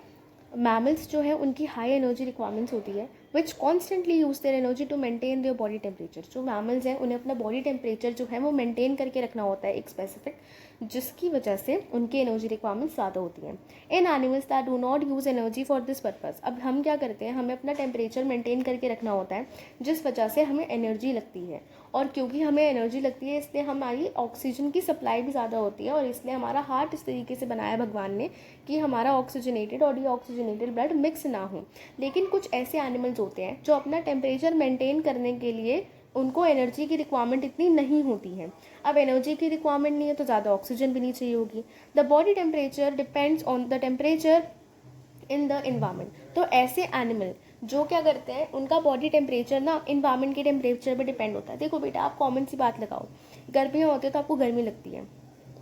मैमल्स जो है उनकी हाई एनर्जी रिक्वायरमेंट्स होती है, which constantly use their energy to maintain their body temperature. जो मैमल्स हैं उन्हें अपना बॉडी टेम्परेचर जो है वो मेंटेन करके रखना होता है एक स्पेसिफिक, जिसकी वजह से उनकी एनर्जी रिक्वायरमेंट्स ज़्यादा होती हैं। In animals that do not use energy for this purpose, अब हम क्या करते हैं, हमें अपना टेम्परेचर मेंटेन करके रखना होता है जिस वजह से हमें एनर्जी लगती है, और क्योंकि हमें एनर्जी लगती है इसलिए हमारी ऑक्सीजन की सप्लाई भी ज़्यादा होती है, और इसलिए हमारा हार्ट इस तरीके से बनाया भगवान ने कि हमारा ऑक्सीजनेटेड और डीऑक्सीजनेटेड ब्लड मिक्स ना हो। लेकिन कुछ ऐसे एनिमल्स होते हैं जो अपना टेम्परेचर मेंटेन करने के लिए उनको एनर्जी की रिक्वायरमेंट इतनी नहीं होती है। अब एनर्जी की रिक्वायरमेंट नहीं है तो ज़्यादा ऑक्सीजन भी नहीं चाहिए होगी। The body temperature depends on the temperature in the environment. तो ऐसे एनिमल जो क्या करते हैं, उनका बॉडी टेम्परेचर ना इन्वायरमेंट के टेम्परेचर पर डिपेंड होता है। देखो बेटा, आप कॉमन सी बात लगाओ, गर्मियाँ होती है तो आपको गर्मी लगती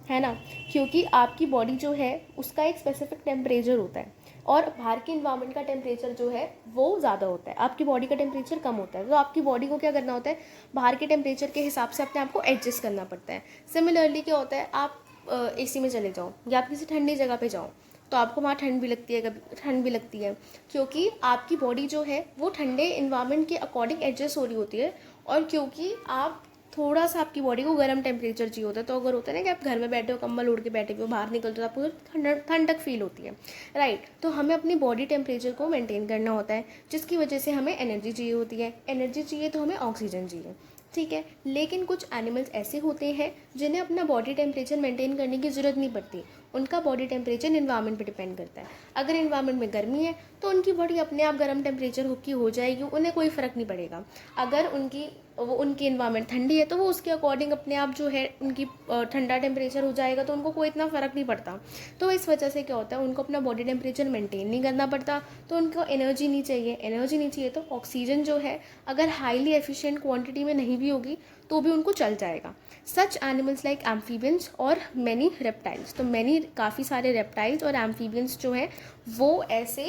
है ना, क्योंकि आपकी बॉडी जो है उसका एक स्पेसिफिक टेम्परेचर होता है, और बाहर के इन्वायरमेंट का टेम्परेचर जो है वो ज़्यादा होता है, आपकी बॉडी का टेम्परेचर कम होता है। तो आपकी बॉडी को क्या करना होता है, बाहर के टेम्परेचर के हिसाब से अपने आप को एडजस्ट करना पड़ता है। सिमिलरली क्या होता है, आप एसी में चले जाओ या आप किसी ठंडी जगह पे जाओ तो आपको वहाँ ठंड भी लगती है, कभी ठंड भी लगती है, क्योंकि आपकी बॉडी जो है वो ठंडे इन्वायरमेंट के अकॉर्डिंग एडजस्ट हो रही होती है, और क्योंकि आप थोड़ा सा आपकी बॉडी को गर्म टेम्परेचर चाहिए होता है। तो अगर होता है ना कि आप घर में बैठे हो, कंबल ओढ़ के बैठे हुए हो, बाहर निकलते हो तो आपको ठंडक फील होती है, राइट। तो हमें अपनी बॉडी टेम्परेचर को मेंटेन करना होता है, जिसकी वजह से हमें एनर्जी चाहिए होती है। एनर्जी चाहिए तो हमें ऑक्सीजन चाहिए, ठीक है। लेकिन कुछ एनिमल्स ऐसे होते हैं जिन्हें अपना बॉडी टेम्परेचर मेंटेन करने की ज़रूरत नहीं पड़ती, उनका बॉडी टेम्परेचर इन्वायरमेंट पे डिपेंड करता है। अगर इन्वायरमेंट में गर्मी है तो उनकी बॉडी अपने आप गर्म टेम्परेचर की हो जाएगी, उन्हें कोई फ़र्क नहीं पड़ेगा। अगर उनकी इन्वायरमेंट ठंडी है तो वो उसके अकॉर्डिंग अपने आप जो है उनकी ठंडा टेम्परेचर हो जाएगा, तो उनको कोई इतना फ़र्क नहीं पड़ता। तो इस वजह से क्या होता है, उनको अपना बॉडी टेम्परेचर मेंटेन नहीं करना पड़ता, तो उनको एनर्जी नहीं चाहिए। एनर्जी नहीं चाहिए तो ऑक्सीजन जो है अगर हाईली एफिशिएंट क्वांटिटी में नहीं भी होगी तो भी उनको चल जाएगा। सच एनिमल्स लाइक एम्फीबियंस और मैनी रेप्टाइल्स, तो मैनी काफ़ी सारे रेप्टाइल्स और एम्फीबियंस जो हैं वो ऐसे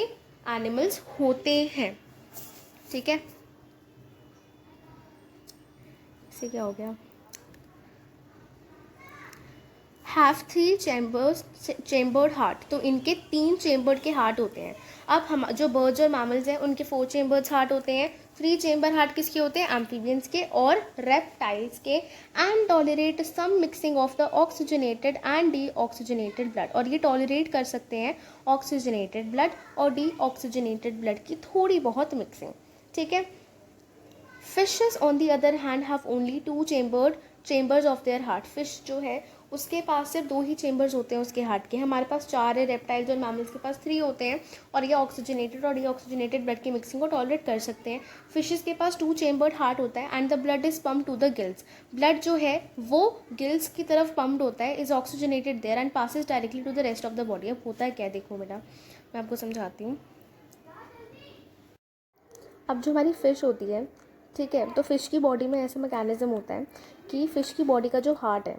एनिमल्स होते हैं, ठीक है। इससे क्या हो गया, हैव 3 चेम्बर्ड हार्ट, तो इनके 3 चेम्बर्ड के हार्ट होते हैं। अब हम जो बर्ड्स और मैमल्स हैं उनके 4 चेम्बर्स हार्ट होते हैं। 3 चेम्बर हार्ट किसके होते हैं, एम्फीबियंस के और रेप्टाइल्स के। And tolerate some mixing of the oxygenated and deoxygenated blood, और ये टॉलरेट कर सकते हैं ऑक्सीजनेटेड ब्लड और डी ऑक्सीजनेटेड ब्लड की थोड़ी बहुत मिक्सिंग, ठीक है। Fishes on the other hand have only 2 chambers of their heart. Fish जो है उसके पास सिर्फ 2 ही चेम्बर्स होते हैं उसके हार्ट के, हमारे पास 4 है, रेप्टाइल्स और मैमल्स के पास 3 होते हैं, और ये ऑक्सीजनेटेड और डीऑक्सीजनेटेड ब्लड की मिक्सिंग को टॉलरेट कर सकते हैं। फिशेस के पास 2 चेम्बर्ड हार्ट होता है and the blood is pump to the gills, blood जो है वो गिल्स की तरफ पम्प्ड होता है, is oxygenated there and passes directly to the rest of the body. अब होता है क्या, देखो बेटा मैं आपको समझाती हूँ। अब जो हमारी फ़िश होती है, ठीक है, तो फ़िश की बॉडी में ऐसा मैकेनिज़्म होता है कि फ़िश की बॉडी का जो हार्ट है,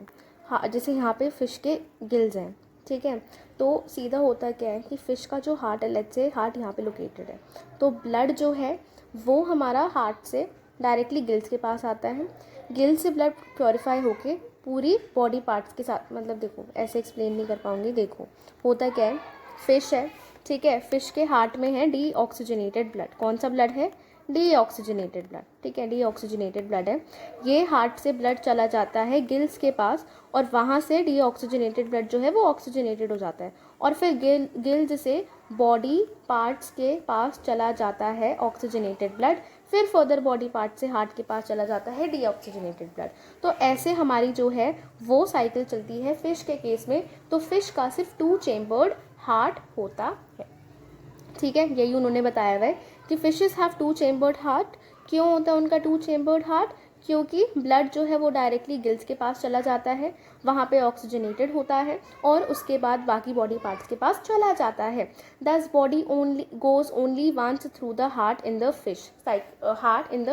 जैसे यहाँ पे फ़िश के गिल्स हैं, ठीक है, तो सीधा होता क्या है कि फ़िश का जो हार्ट है, लेट्स से हार्ट यहाँ पे लोकेटेड है, तो ब्लड जो है वो हमारा हार्ट से डायरेक्टली गिल्स के पास आता है। गिल्स से ब्लड प्योरीफाई होके पूरी बॉडी पार्ट्स के साथ, मतलब देखो ऐसे एक्सप्लेन नहीं कर पाऊँगी, देखो होता क्या है, फ़िश है, ठीक है, फ़िश के हार्ट में है डी ऑक्सीजनेटेड ब्लड। कौन सा ब्लड है, डी ऑक्सीजनेटेड ब्लड, ठीक है, डी ऑक्सीजनेटेड ब्लड है। ये हार्ट से ब्लड चला जाता है गिल्स के पास, और वहाँ से डी ऑक्सीजनेटेड ब्लड जो है वो ऑक्सीजनेटेड हो जाता है, और फिर गिल्स से बॉडी पार्ट्स के पास चला जाता है ऑक्सीजनेटेड ब्लड, फिर फर्दर बॉडी पार्ट से हार्ट के पास चला जाता है डी ऑक्सीजनेटेड ब्लड। तो ऐसे हमारी जो है वो साइकिल चलती है फ़िश के केस में। तो फ़िश का सिर्फ 2 चेम्बर्ड हार्ट होता है, ठीक है, यही उन्होंने बताया हुआ है कि फिशेस हैव 2 चेम्बर्ड हार्ट। क्यों होता है उनका 2 चेम्बर्ड हार्ट, क्योंकि ब्लड जो है वो डायरेक्टली गिल्स के पास चला जाता है, वहाँ पे ऑक्सीजनेटेड होता है, और उसके बाद बाकी बॉडी पार्ट्स के पास चला जाता है। Thus body goes only once through the heart in the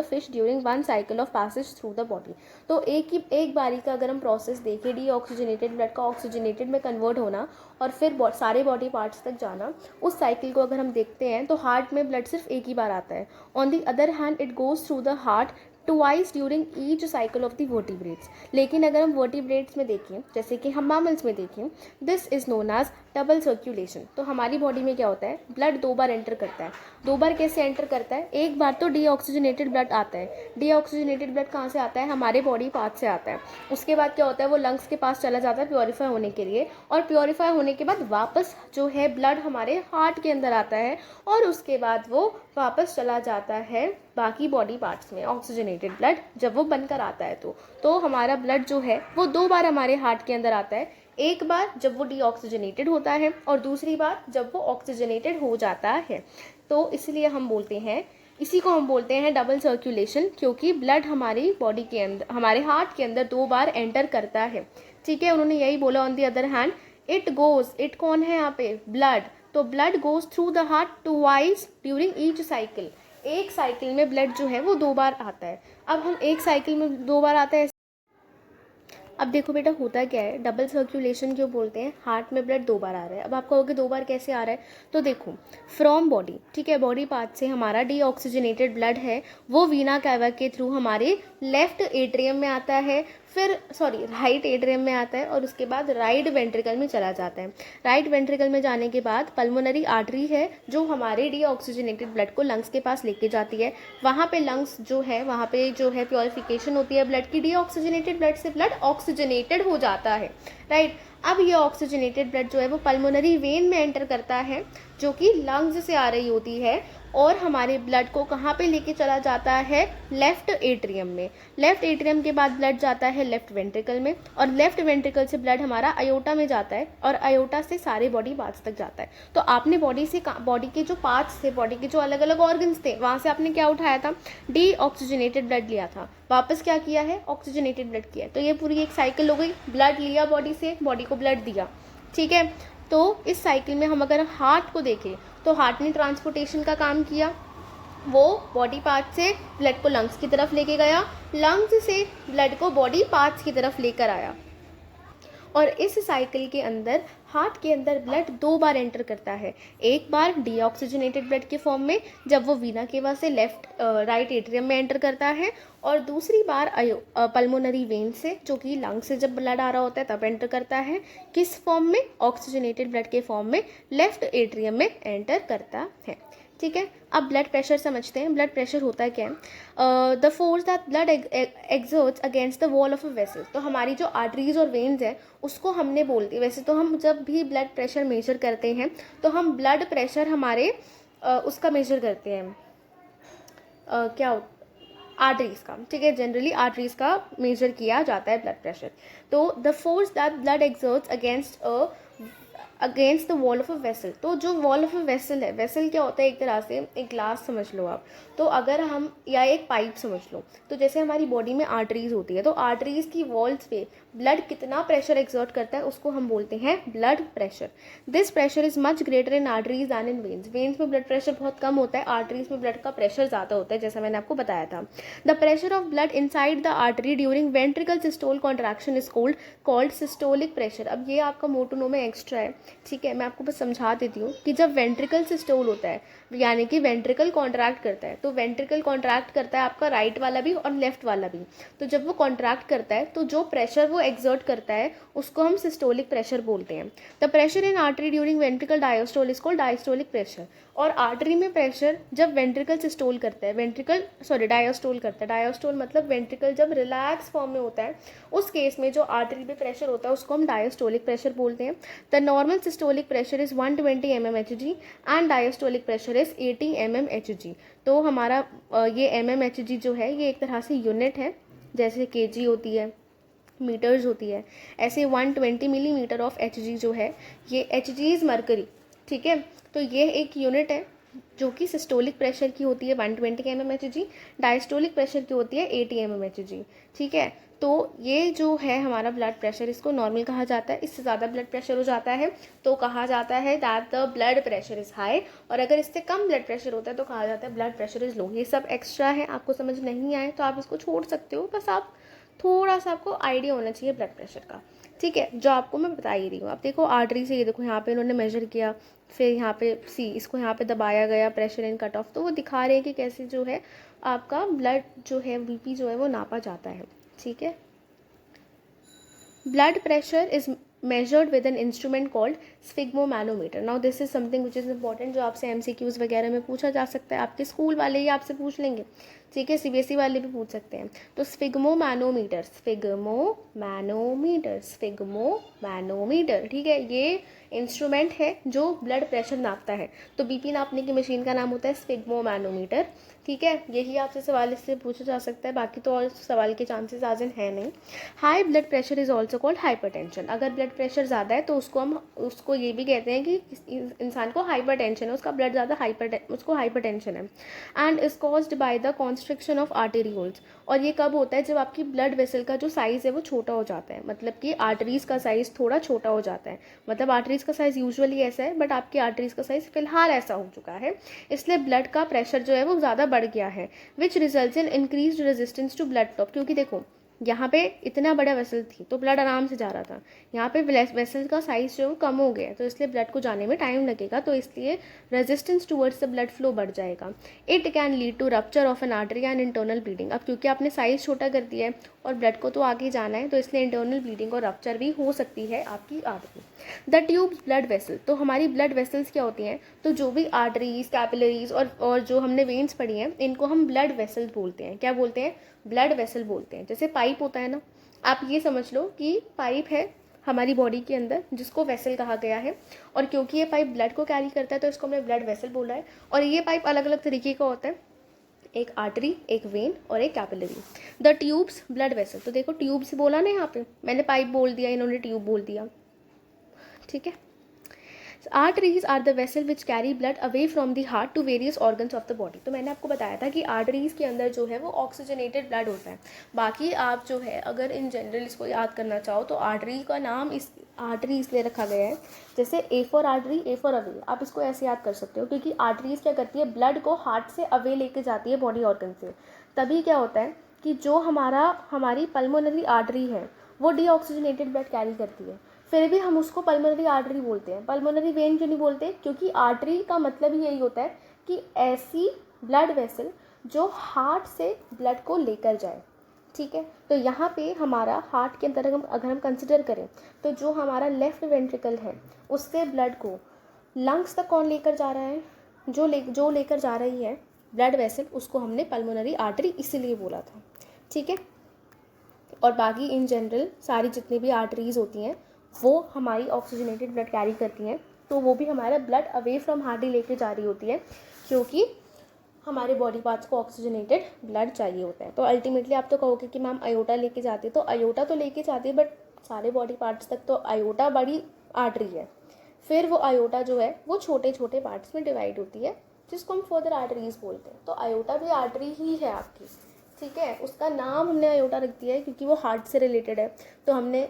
fish during 1 cycle of passage through the body. तो एक बारी का अगर हम प्रोसेस देखें, डी ऑक्सीजनेटेड ब्लड का ऑक्सीजनेटेड में कन्वर्ट होना और फिर सारे बॉडी पार्ट्स तक जाना, उस साइकिल को अगर हम देखते हैं तो हार्ट में ब्लड सिर्फ एक ही बार आता है। On the other hand it goes through the heart twice during each cycle of the vertebrates. लेकिन अगर हम वर्टिब्रेट्स में देखें, जैसे कि हम मैमल्स में देखें, this is known as double circulation. तो हमारी बॉडी में क्या होता है, ब्लड 2 बार एंटर करता है। 2 बार कैसे एंटर करता है, एक बार तो डीऑक्सीजनेटेड ब्लड आता है। डीऑक्सीजनेटेड ब्लड कहाँ से आता है, हमारे बॉडी पार्ट से आता है। उसके बाद क्या होता है, वो लंग्स के पास चला जाता है प्योरीफाई होने के लिए, और प्योरीफाई होने के बाद वापस जो है ब्लड हमारे हार्ट के अंदर आता है, और उसके बाद वो वापस चला जाता है बाकी बॉडी पार्ट्स में। ऑक्सीजनेटेड ब्लड जब वो बनकर आता है तो हमारा ब्लड जो है वो 2 बार हमारे हार्ट के अंदर आता है। एक बार जब वो डीऑक्सीजनेटेड होता है, और दूसरी बार जब वो ऑक्सीजनेटेड हो जाता है। तो इसलिए हम बोलते हैं, इसी को हम बोलते हैं डबल सर्कुलेशन, क्योंकि ब्लड हमारी बॉडी के अंदर, हमारे हार्ट के अंदर 2 बार एंटर करता है। ठीक है, उन्होंने यही बोला on the other hand it goes, it कौन है यहाँ पे, ब्लड। तो blood goes through the heart twice during each cycle. एक साइकिल में ब्लड जो है वो 2 बार आता है। अब हम एक साइकिल में 2 बार आता है। अब देखो बेटा, होता क्या है, डबल सर्कुलेशन क्यों बोलते हैं, हार्ट में ब्लड 2 बार आ रहा है। अब आप कहोगे 2 बार कैसे आ रहा है, तो देखो फ्रॉम बॉडी, ठीक है, बॉडी पार्ट से हमारा डीऑक्सीजनेटेड ब्लड है वो वीना कैवा के थ्रू हमारे लेफ्ट एट्रियम में आता है, फिर राइट एट्रियम में आता है, और उसके बाद राइट वेंट्रिकल में चला जाता है। राइट वेंट्रिकल में जाने के बाद पल्मोनरी आर्टरी है जो हमारे डीऑक्सीजनेटेड ब्लड को लंग्स के पास लेके जाती है। वहाँ पे लंग्स जो है, वहाँ पे जो है प्योरिफिकेशन होती है ब्लड की, डीऑक्सीजनेटेड ब्लड से ब्लड ऑक्सीजनेटेड हो जाता है, राइट। अब ये ऑक्सीजनेटेड ब्लड जो है वो पल्मोनरी वेन में एंटर करता है, जो कि लंग्स से आ रही होती है, और हमारे ब्लड को कहाँ पे लेके चला जाता है, लेफ्ट एट्रियम में। लेफ्ट एट्रियम के बाद ब्लड जाता है लेफ्ट वेंट्रिकल में, और लेफ्ट वेंट्रिकल से ब्लड हमारा अयोटा में जाता है, और अयोटा से सारे बॉडी पार्ट्स तक जाता है। तो आपने बॉडी के जो पार्ट्स थे, बॉडी के जो अलग अलग ऑर्गन्स थे, वहाँ से आपने क्या उठाया था, डीऑक्सीजनेटेड ब्लड लिया था, वापस क्या किया है, ऑक्सीजनेटेड ब्लड किया है। तो ये पूरी एक साइकिल हो गई, ब्लड लिया बॉडी से, बॉडी को ब्लड दिया, ठीक है। तो इस साइकिल में हम अगर हार्ट को देखें तो हार्ट ने ट्रांसपोर्टेशन का काम किया, वो बॉडी पार्ट से ब्लड को लंग्स की तरफ लेके गया, लंग्स से ब्लड को बॉडी पार्ट्स की तरफ लेकर आया, और इस साइकिल के अंदर हार्ट के अंदर ब्लड 2 बार एंटर करता है। एक बार डीऑक्सीजनेटेड ब्लड के फॉर्म में जब वो वीना केवा से राइट एट्रियम में एंटर करता है, और दूसरी बार पल्मोनरी वेन से, जो कि लंग से जब ब्लड आ रहा होता है तब एंटर करता है, किस फॉर्म में, ऑक्सीजनेटेड ब्लड के फॉर्म में लेफ्ट एट्रियम में एंटर करता है, ठीक है। अब ब्लड प्रेशर समझते हैं। ब्लड प्रेशर होता क्या है, the force that blood exerts against the wall of a vessel. तो हमारी जो आर्टरीज और वेन्स है उसको हमने बोलते हैं, वैसे तो हम जब भी ब्लड प्रेशर मेजर करते हैं तो हम ब्लड प्रेशर हमारे उसका मेजर करते हैं, क्या आर्टरीज का, ठीक है, जनरली आर्टरीज का मेजर किया जाता है ब्लड प्रेशर। तो the force that blood exerts against the wall of a vessel. तो जो वॉल ऑफ अ वेसल है, वेसल क्या होता है, एक तरह से एक ग्लास समझ लो आप। तो अगर हम, या एक पाइप समझ लो, तो जैसे हमारी बॉडी में आर्टरीज होती है, तो आर्टरीज की वॉल्स पे ब्लड कितना प्रेशर एक्सर्ट करता है उसको हम बोलते हैं blood pressure. This pressure is much greater in arteries than in veins. Veins में ब्लड प्रेशर बहुत कम होता है, आर्टरीज में ब्लड का प्रेशर ज़्यादा होता है, जैसा मैंने आपको बताया था। The pressure of blood inside the artery during ventricle systole contraction is called systolic pressure. अब ये आपका मोटोनो में एक्स्ट्रा है, ठीक है, मैं आपको बस समझा देती हूँ कि जब वेंट्रिकल सिस्टोल होता है, यानी कि वेंट्रिकल कॉन्ट्रैक्ट करता है, तो वेंट्रिकल कॉन्ट्रैक्ट करता है आपका राइट वाला भी और लेफ्ट वाला भी। तो जब वो कॉन्ट्रैक्ट करता है तो जो प्रेशर वो एक्सर्ट करता है उसको हम सिस्टोलिक प्रेशर बोलते हैं। The pressure in artery during ventricle diastole is called diastolic pressure. और आर्टरी में प्रेशर जब वेंट्रिकल सिस्टोल करता है, डायस्टोल करता है, डायस्टोल मतलब वेंट्रिकल जब रिलैक्स फॉर्म में होता है, उस केस में जो आर्टरी में प्रेशर होता है उसको हम डायस्टोलिक प्रेशर बोलते हैं। The normal systolic pressure is 120 mmHg and diastolic pressure is 80 mmHg। तो हमारा ये mmHg जो है ये एक तरह से यूनिट है, जैसे kg होती है, मीटर्स होती है, ऐसे 120 मिलीमीटर ऑफ Hg जो है ये Hg इज मरकरी, ठीक है। तो ये एक यूनिट है जो कि सिस्टोलिक प्रेशर की होती है 120 mmHg, डायस्टोलिक प्रेशर की होती है 80 mmHg, ठीक है। तो ये जो है हमारा ब्लड प्रेशर, इसको नॉर्मल कहा जाता है। इससे ज़्यादा ब्लड प्रेशर हो जाता है तो कहा जाता है that the blood pressure is high, और अगर इससे कम ब्लड प्रेशर होता है तो कहा जाता है ब्लड प्रेशर इज़ लो। ये सब एक्स्ट्रा है, आपको समझ नहीं आए तो आप इसको छोड़ सकते हो, बस आप थोड़ा सा आपको आइडिया होना चाहिए ब्लड प्रेशर का, ठीक है, जो आपको मैं बता ही रही हूँ। आप देखो आर्टरी से, ये देखो यहाँ पे इन्होंने मेजर किया, फिर यहाँ पे सी, इसको यहाँ पे दबाया गया, प्रेशर इन कट ऑफ, तो वो दिखा रहे हैं कि कैसे जो है आपका ब्लड जो है बीपी जो है वो नापा जाता है। ठीक है, blood pressure is measured with an instrument called sphygmomanometer. Now this is something which is important, जो आपसे MCQs वगैरह में पूछा जा सकता है, आपके स्कूल वाले ही आपसे पूछ लेंगे, ठीक है, CBSE वाले भी पूछ सकते हैं। तो स्फिग्मोमैनोमीटर, स्फिग्मोमैनोमीटर, ठीक है, ये इंस्ट्रूमेंट है जो ब्लड प्रेशर नापता है। तो बीपी नापने की मशीन का नाम होता है स्फिग्मोमैनोमीटर। ठीक है, यही आपसे सवाल इससे पूछा जा सकता है, बाकी तो और सवाल के चांसेस आज है नहीं। High blood pressure is also called hypertension. अगर ब्लड प्रेशर ज़्यादा है तो उसको ये भी कहते हैं कि इंसान को हाइपरटेंशन है, उसका ब्लड ज़्यादा उसको हाइपरटेंशन है। And is caused by the constriction of arterioles. और ये कब होता है? जब आपकी ब्लड वेसल का जो साइज़ है वो छोटा हो जाता है, मतलब कि आर्टरीज का साइज़ थोड़ा छोटा हो जाता है। मतलब आर्टरीज का साइज़ यूजुअली ऐसा है, बट आपकी आर्टरीज का साइज़ फिलहाल ऐसा हो चुका है, इसलिए ब्लड का प्रेशर जो है वो ज़्यादा बढ़ गया है, which results in increased resistance to blood flow. क्योंकि देखो यहाँ पे इतना बड़ा वेसल थी तो ब्लड आराम से जा रहा था, यहाँ पे वेसल का साइज जो है वो कम हो गया है, तो इसलिए ब्लड को जाने में टाइम लगेगा, तो इसलिए resistance towards the blood flow बढ़ जाएगा। It can lead to rupture of an artery and internal bleeding. अब क्योंकि आपने साइज छोटा कर दिया है और ब्लड को तो आगे जाना है, तो इसलिए इंटरनल ब्लीडिंग और रप्चर भी हो सकती है आपकी artery. The tubes blood vessel, तो हमारी ब्लड वेसल्स क्या होती हैं? तो जो भी आर्टरीज, कैपिलरीज और जो हमने वेन्स पढ़ी हैं, इनको हम ब्लड वेसल बोलते हैं। क्या बोलते हैं? ब्लड वेसल बोलते हैं। जैसे पाइप होता है ना, आप ये समझ लो कि पाइप है हमारी बॉडी के अंदर जिसको वेसल कहा गया है, और क्योंकि ये पाइप ब्लड को कैरी करता है तो इसको हमने ब्लड वेसल बोला है। और ये पाइप अलग अलग तरीके का होता है, एक आर्टरी, एक वेन और एक capillary. The tubes blood vessel, तो देखो ट्यूब्स बोला ना, यहाँ पे मैंने पाइप बोल दिया, इन्होंने ट्यूब बोल दिया, ठीक है। Arteries are the vessel which carry blood away from the heart to various organs of the body. तो मैंने आपको बताया था कि आर्टरीज के अंदर जो है वो ऑक्सीजनेटेड ब्लड होता है। बाकी आप जो है अगर इन जनरल इसको याद करना चाहो तो आर्टरी का नाम इस आर्टरी इसलिए रखा गया है, जैसे A for artery, A for away, आप इसको ऐसे याद कर सकते हो, क्योंकि आर्टरीज क्या करती है? ब्लड को हार्ट से अवे लेके जाती है बॉडी ऑर्गन से। तभी क्या होता है कि जो हमारी पल्मोनरी आर्टरी है वो डीऑक्सीजनेटेड ब्लड कैरी करती है, फिर भी हम उसको पल्मोनरी आर्टरी बोलते हैं। पल्मोनरी वेन क्यों नहीं बोलते? क्योंकि आर्टरी का मतलब ही यही होता है कि ऐसी ब्लड वेसल जो हार्ट से ब्लड को लेकर जाए, ठीक है। तो यहाँ पे हमारा हार्ट के अंदर अगर हम कंसिडर करें तो जो हमारा लेफ्ट वेंट्रिकल है उससे ब्लड को लंग्स तक कौन लेकर जा रहा है? जो लेकर जा रही है ब्लड वेसल, उसको हमने पल्मोनरी आर्टरी इसीलिए बोला था, ठीक है। और बाकी इन जनरल सारी जितनी भी आर्टरीज होती हैं वो हमारी ऑक्सीजनेटेड ब्लड कैरी करती हैं, तो वो भी हमारा ब्लड अवे फ्रॉम हार्ट ही लेके जा रही होती है, क्योंकि हमारे बॉडी पार्ट्स को ऑक्सीजनेटेड ब्लड चाहिए होता है। तो अल्टीमेटली आप तो कहोगे कि मैम आयोटा लेके जाती है, तो आयोटा तो लेके जाती है, बट सारे बॉडी पार्ट्स तक तो आयोटा बड़ी आर्टरी है, फिर वो आयोटा जो है वो छोटे छोटे पार्ट्स में डिवाइड होती है, जिसको हम फर्दर आर्टरीज बोलते हैं। तो आयोटा भी आर्टरी ही है आपकी, ठीक है। उसका नाम हमने आयोटा रख दिया है क्योंकि वो हार्ट से रिलेटेड है, तो हमने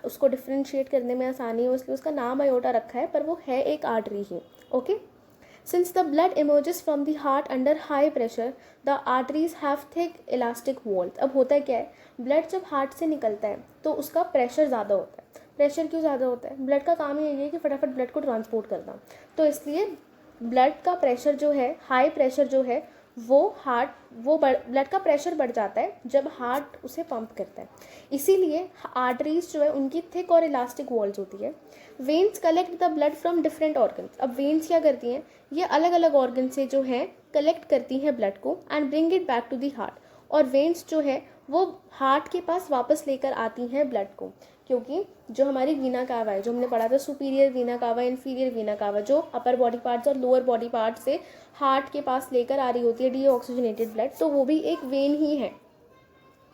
उसको डिफ्रेंशिएट करने में आसानी हो इसलिए उसका नाम आयोटा रखा है, पर वो है एक artery he, okay. Since the blood emerges from the heart under high pressure, the arteries have thick elastic walls. अब होता क्या है, ब्लड जब हार्ट से निकलता है तो उसका प्रेशर ज़्यादा होता है। प्रेशर क्यों ज़्यादा होता है? ब्लड का काम ही यही है कि फटाफट ब्लड को ट्रांसपोर्ट करना, तो इसलिए ब्लड का प्रेशर जो है, हाई प्रेशर जो है ब्लड का प्रेशर बढ़ जाता है जब हार्ट उसे पंप करता है, इसीलिए आर्टरीज जो है उनकी थिक और इलास्टिक वॉल्स होती है। Veins collect the blood from different organs. अब वेन्स क्या करती हैं? ये अलग अलग ऑर्गन से जो है कलेक्ट करती हैं ब्लड को and bring it back to the heart, और वेन्स जो है वो हार्ट के पास वापस लेकर आती हैं ब्लड को, क्योंकि जो हमारी वीना कावा है, जो हमने पढ़ा था सुपीरियर वीना कावा, इन्फीरियर वीना कावा, जो अपर बॉडी पार्ट्स और लोअर बॉडी पार्ट्स से हार्ट के पास लेकर आ रही होती है डीऑक्सीजनेटेड ब्लड, तो वो भी एक वेन ही है,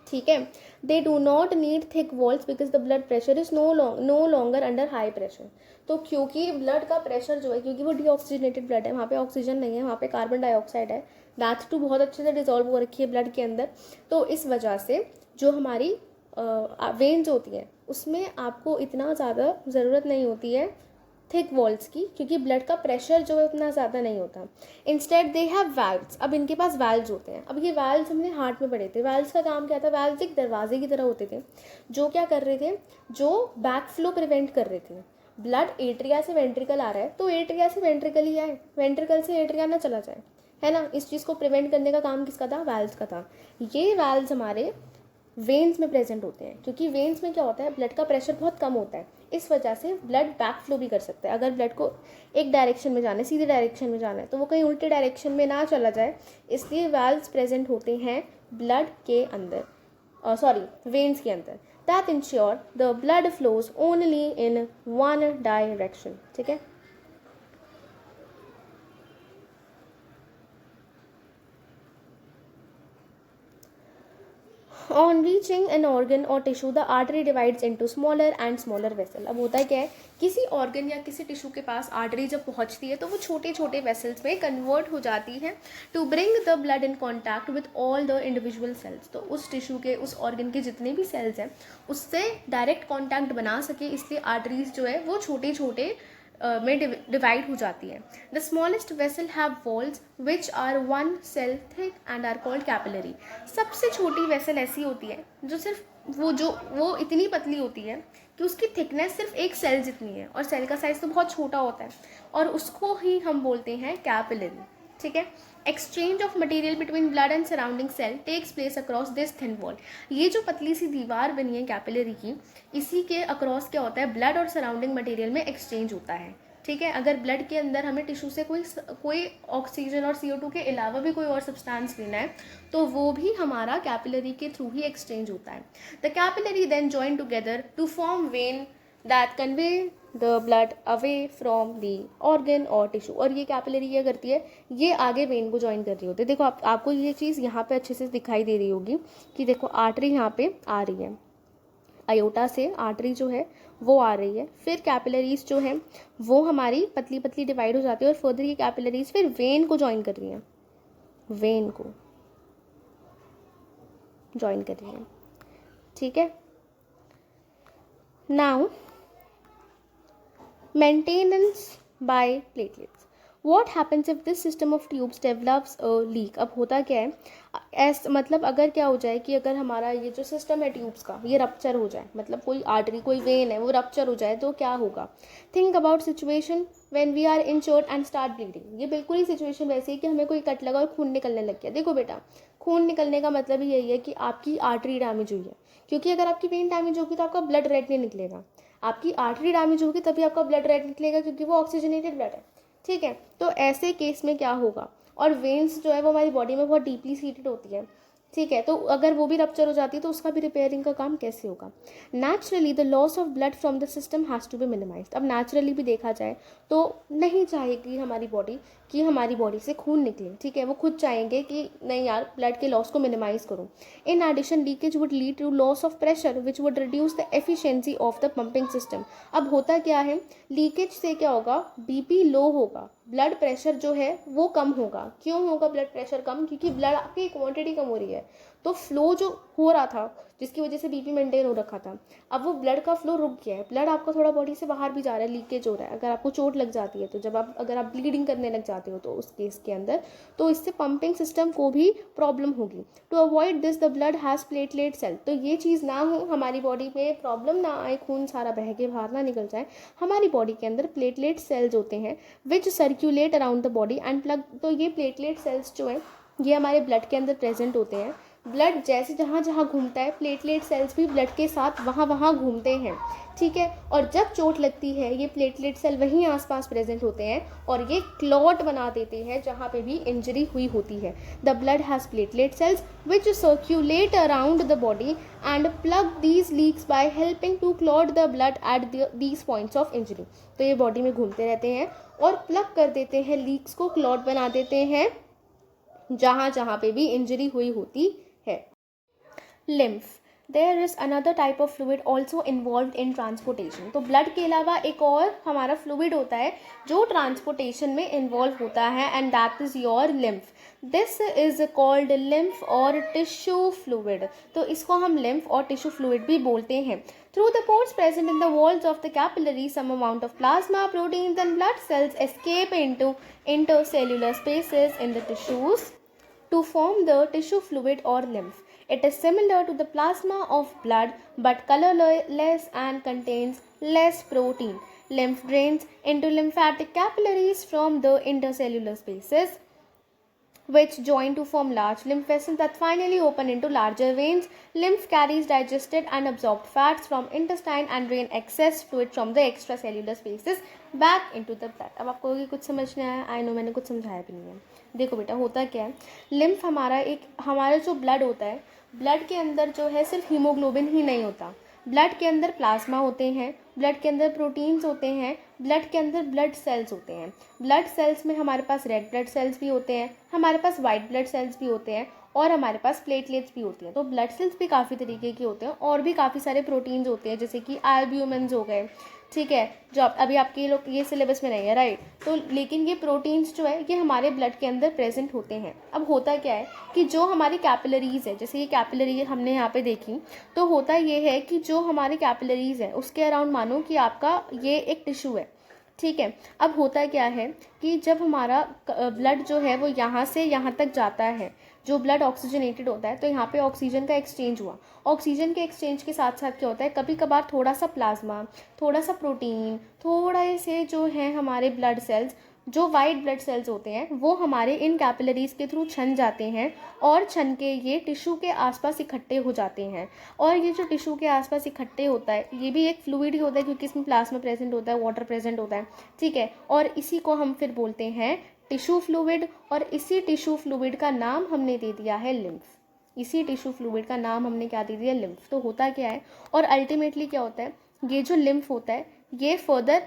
ठीक है। They do not need thick walls because the blood pressure is no longer under high pressure. तो क्योंकि ब्लड का प्रेशर जो है, क्योंकि वो डीऑक्सीजनेटेड ब्लड है, वहाँ पे ऑक्सीजन नहीं है, वहाँ पे कार्बन डाइऑक्साइड है, दैट टू बहुत अच्छे से डिजॉल्व हो रखी है ब्लड के अंदर, तो इस वजह से जो हमारी वेन्स होती हैं उसमें आपको इतना ज़्यादा ज़रूरत नहीं होती है थिक वॉल्स की, क्योंकि ब्लड का प्रेशर जो है उतना ज़्यादा नहीं होता. Instead they have valves. अब इनके पास वाल्व्स होते हैं. अब ये वाल्व्स हमने हार्ट में पढ़े थे. वाल्व्स का काम क्या था? वाल्व्स एक दरवाजे की तरह होते थे जो क्या कर रहे थे, जो बैक फ्लो प्रिवेंट कर रहे थे. ब्लड एट्रिया से वेंट्रिकल आ रहा है तो एट्रिया से वेंट्रिकल ही आए, वेंट्रिकल से एट्रिया ना चला जाए, है ना. इस चीज़ को प्रिवेंट करने का काम किसका था? वाल्व्स का था. ये वाल्व्स हमारे वेन्स में प्रेजेंट होते हैं, क्योंकि वेन्स में क्या होता है, ब्लड का प्रेशर बहुत कम होता है. इस वजह से ब्लड बैक फ्लो भी कर सकता है. अगर ब्लड को एक डायरेक्शन में जाना है, सीधे डायरेक्शन में जाना है, तो वो कहीं उल्टे डायरेक्शन में ना चला जाए, इसलिए वाल्व्स प्रेजेंट होते हैं ब्लड के अंदर, वेन्स के अंदर. That ensure the blood flows only in one direction. ठीक है. On reaching an organ or tissue, the artery divides into smaller and smaller vessel. अब होता है क्या है, किसी ऑर्गन या किसी टिश्यू के पास आर्टरी जब पहुंचती है तो वो छोटे छोटे वेसल्स में कन्वर्ट हो जाती है to bring the blood in contact with all the individual cells. तो उस टिश्यू के, उस ऑर्गन के जितने भी सेल्स हैं उससे डायरेक्ट कॉन्टैक्ट बना सके, इसलिए आर्टरीज जो है वो छोटे छोटे में डिवाइड हो जाती है. The smallest vessel have walls which are 1 cell thick and are called capillary. सबसे छोटी वेसल ऐसी होती है जो सिर्फ वो इतनी पतली होती है कि उसकी थिकनेस सिर्फ एक सेल जितनी है, और सेल का साइज तो बहुत छोटा होता है, और उसको ही हम बोलते हैं कैपिलरी. ठीक है. Exchange of material between blood and surrounding sale tax place across this thin wall. ये जो पतली सी दीवार बनी है कैपिलरी की, इसी के अक्रॉस क्या होता है, ब्लड और सराउंडिंग मटेरियल में एक्सचेंज होता है. ठीक है. अगर ब्लड के अंदर हमें टिश्यू से कोई ऑक्सीजन और CO2 के अलावा भी कोई और सब्सटेंस लेना है तो वो भी हमारा कैपिलरी के थ्रू ही एक्सचेंज होता है. The capillary then join together to form vein that convey the blood away from the organ और टिश्यू. और ये कैपिलरी क्या करती है, ये आगे वेन को ज्वाइन कर रही होती है. देखो आपको ये चीज़ यहाँ पे अच्छे से दिखाई दे रही होगी कि देखो आर्टरी यहाँ पे आ रही है, अयोटा से आर्टरी जो है वो आ रही है, फिर कैपिलरीज जो है वो हमारी पतली पतली डिवाइड हो जाती है, और फर्दर ये कैपिलरीज फिर वेन को ज्वाइन कर रही हैं, वेन को ज्वाइन कर रही हैं. ठीक है. Now maintenance by platelets. What happens if this system of tubes develops a leak? अब होता क्या है, मतलब अगर क्या हो जाए कि अगर हमारा ये जो सिस्टम है ट्यूब्स का ये रप्चर हो जाए, मतलब कोई आर्टरी कोई वेन है वो रप्चर हो जाए तो क्या होगा. Think about situation when we are injured and start bleeding. ये बिल्कुल ही सिचुएशन वैसे ही कि हमें कोई कट लगा और खून निकलने लग गया. देखो बेटा, खून निकलने का मतलब ही यही है कि आपकी आर्टरी डैमेज हुई है, क्योंकि अगर आपकी वेन डैमेज होगी तो आपका ब्लड रेड नहीं निकलेगा. आपकी आर्टरी डैमेज होगी तभी आपका ब्लड रेड निकलेगा, क्योंकि वो ऑक्सीजनेटेड ब्लड है. ठीक है. तो ऐसे केस में क्या होगा, और वेन्स जो है वो हमारी बॉडी में बहुत डीपली सीटेड होती है. ठीक है. तो अगर वो भी रप्चर हो जाती है तो उसका भी रिपेयरिंग का काम कैसे होगा. Naturally the loss of blood from the system has to be minimized. अब नेचुरली भी देखा जाए तो नहीं चाहेगी हमारी बॉडी कि हमारी बॉडी से खून निकले. ठीक है. वो खुद चाहेंगे कि नहीं यार, ब्लड के लॉस को मिनिमाइज करो. In addition leakage would lead to loss of pressure which would reduce the efficiency of the pumping system. अब होता क्या है, लीकेज से क्या होगा, BP लो होगा, ब्लड प्रेशर जो है वो कम होगा. क्यों होगा ब्लड प्रेशर कम, क्योंकि ब्लड की क्वांटिटी कम हो रही है, तो फ्लो जो हो रहा था जिसकी वजह से BP मेंटेन हो रखा था, अब वो ब्लड का फ्लो रुक गया है. ब्लड आपका थोड़ा बॉडी से बाहर भी जा रहा है, लीकेज हो रहा है. अगर आपको चोट लग जाती है तो अगर आप ब्लीडिंग करने लग जाते हो तो उस केस के अंदर तो इससे पंपिंग सिस्टम को भी प्रॉब्लम होगी. To avoid this the blood has platelet cell. तो ये चीज़ ना हो, हमारी बॉडी में प्रॉब्लम ना आए, खून सारा बह के बाहर ना निकल जाए, हमारी बॉडी के अंदर प्लेटलेट सेल्स होते हैं which circulate around the body and plug. तो ये प्लेटलेट सेल्स जो हैं ये हमारे ब्लड के अंदर प्रेजेंट होते हैं. ब्लड जैसे जहाँ जहाँ घूमता है, प्लेटलेट सेल्स भी ब्लड के साथ वहाँ वहाँ घूमते हैं. ठीक है. और जब चोट लगती है ये प्लेटलेट सेल वहीं आसपास प्रेजेंट होते हैं और ये क्लॉट बना देते हैं जहाँ पे भी इंजरी हुई होती है. The blood has platelet cells which circulate around the body and plug these leaks by helping to clot the blood at these points of injury. तो ये बॉडी में घूमते रहते हैं और प्लग कर देते हैं, लीक्स को क्लॉट बना देते हैं जहाँ जहाँ पे भी इंजरी हुई होती है. Lymph. There is another type of fluid also involve in transportation. तो ब्लड के अलावा एक और हमारा फ्लूइड होता है जो ट्रांसपोर्टेशन में इन्वॉल्व होता है and that is your lymph. This is called lymph और टिश्यू फ्लूइड. तो इसको हम लिम्फ और टिश्यू फ्लूइड भी बोलते हैं. Through the pores present in the walls of the capillary, some amount of plasma, proteins, and blood cells escape into intercellular spaces in the tissues to form the tissue fluid or lymph. It is similar to the plasma of blood but colorless and contains less protein. Lymph drains into lymphatic capillaries from the intercellular spaces, which join to form large lymph vessels that finally open into larger veins. Lymph carries digested and absorbed fats from intestine and drain excess fluid from the extracellular spaces back into the blood. अब आपको ये कुछ समझ नहीं आया, I know मैंने कुछ समझाया भी नहीं है. देखो बेटा, होता क्या है, लिम्फ हमारा जो ब्लड होता है, ब्लड के अंदर जो है सिर्फ हीमोग्लोबिन ही नहीं होता, ब्लड के अंदर प्लाज्मा होते हैं, ब्लड के अंदर प्रोटीन्स होते हैं, ब्लड के अंदर ब्लड सेल्स होते हैं. ब्लड सेल्स में हमारे पास रेड ब्लड सेल्स भी होते हैं, हमारे पास वाइट ब्लड सेल्स भी होते हैं, और हमारे पास प्लेटलेट्स भी होती हैं. तो ब्लड सेल्स भी काफ़ी तरीके के होते हैं, और भी काफ़ी सारे प्रोटीन्स होते हैं, जैसे कि एल्ब्यूमिन्स हो गए, ठीक है, जो अभी आपके लोग ये सिलेबस में नहीं है, राइट. तो लेकिन ये प्रोटीन्स जो है ये हमारे ब्लड के अंदर प्रेजेंट होते हैं. अब होता क्या है कि जो हमारी कैपिलरीज है, जैसे ये कैपिलरी हमने यहाँ पे देखी, तो होता ये है कि जो हमारी कैपिलरीज है उसके अराउंड मानो कि आपका ये एक टिश्यू है, ठीक है. अब होता क्या है कि जब हमारा ब्लड जो है वो यहाँ से यहाँ तक जाता है, जो ब्लड ऑक्सीजनेटेड होता है, तो यहाँ पे ऑक्सीजन का एक्सचेंज हुआ. ऑक्सीजन के एक्सचेंज के साथ साथ क्या होता है, कभी कभार थोड़ा सा प्लाज्मा, थोड़ा सा प्रोटीन, थोड़ा से जो है हमारे ब्लड सेल्स, जो वाइट ब्लड सेल्स होते हैं, वो हमारे इन कैपिलरीज के थ्रू छन जाते हैं, और छन के ये टिश्यू के आसपास इकट्ठे हो जाते हैं. और ये जो टिश्यू के आसपास इकट्ठे होता है, ये भी एक फ्लूइड ही होता है, क्योंकि इसमें प्लाज्मा प्रेजेंट होता है, वाटर प्रेजेंट होता है, ठीक है. और इसी को हम फिर बोलते हैं टिश्यू फ्लूइड, और इसी टिश्यू फ्लूइड का नाम हमने दे दिया है लिम्फ. इसी टिश्यू फ्लूइड का नाम हमने क्या दे दिया, लिम्फ. तो होता क्या है, और अल्टीमेटली क्या होता है, ये जो लिम्फ होता है ये फर्दर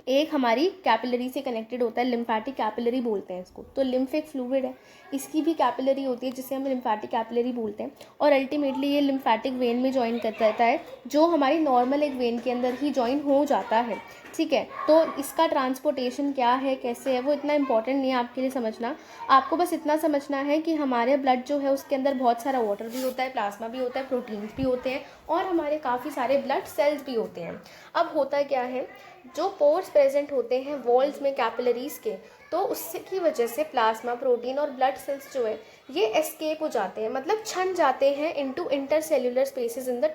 एक हमारी कैपिलरी से कनेक्टेड होता है, लिम्फैटिक कैपिलरी बोलते हैं इसको. तो लिम्फ एक फ्लूइड है, इसकी भी कैपिलरी होती है जिसे हम लिम्फैटिक कैपिलरी बोलते हैं, और अल्टीमेटली ये लिम्फैटिक वेन में ज्वाइन कर जाता है, जो हमारी नॉर्मल एक वेन के अंदर ही ज्वाइन हो जाता है, ठीक है. तो इसका ट्रांसपोर्टेशन क्या है, कैसे है, वो इतना इंपॉर्टेंट नहीं है आपके लिए समझना. आपको बस इतना समझना है कि हमारे ब्लड जो है उसके अंदर बहुत सारा वाटर भी होता है, प्लाज्मा भी होता है, प्रोटीन्स भी होते हैं, और हमारे काफ़ी सारे ब्लड सेल्स भी होते हैं. अब होता क्या है, जो पोर्स प्रेजेंट होते हैं वॉल्स में कैपिलरीज के, तो उससे की वजह से प्लाज्मा, प्रोटीन और ब्लड सेल्स जो है ये एस्केप हो जाते हैं, मतलब छन जाते हैं into intercellular spaces in the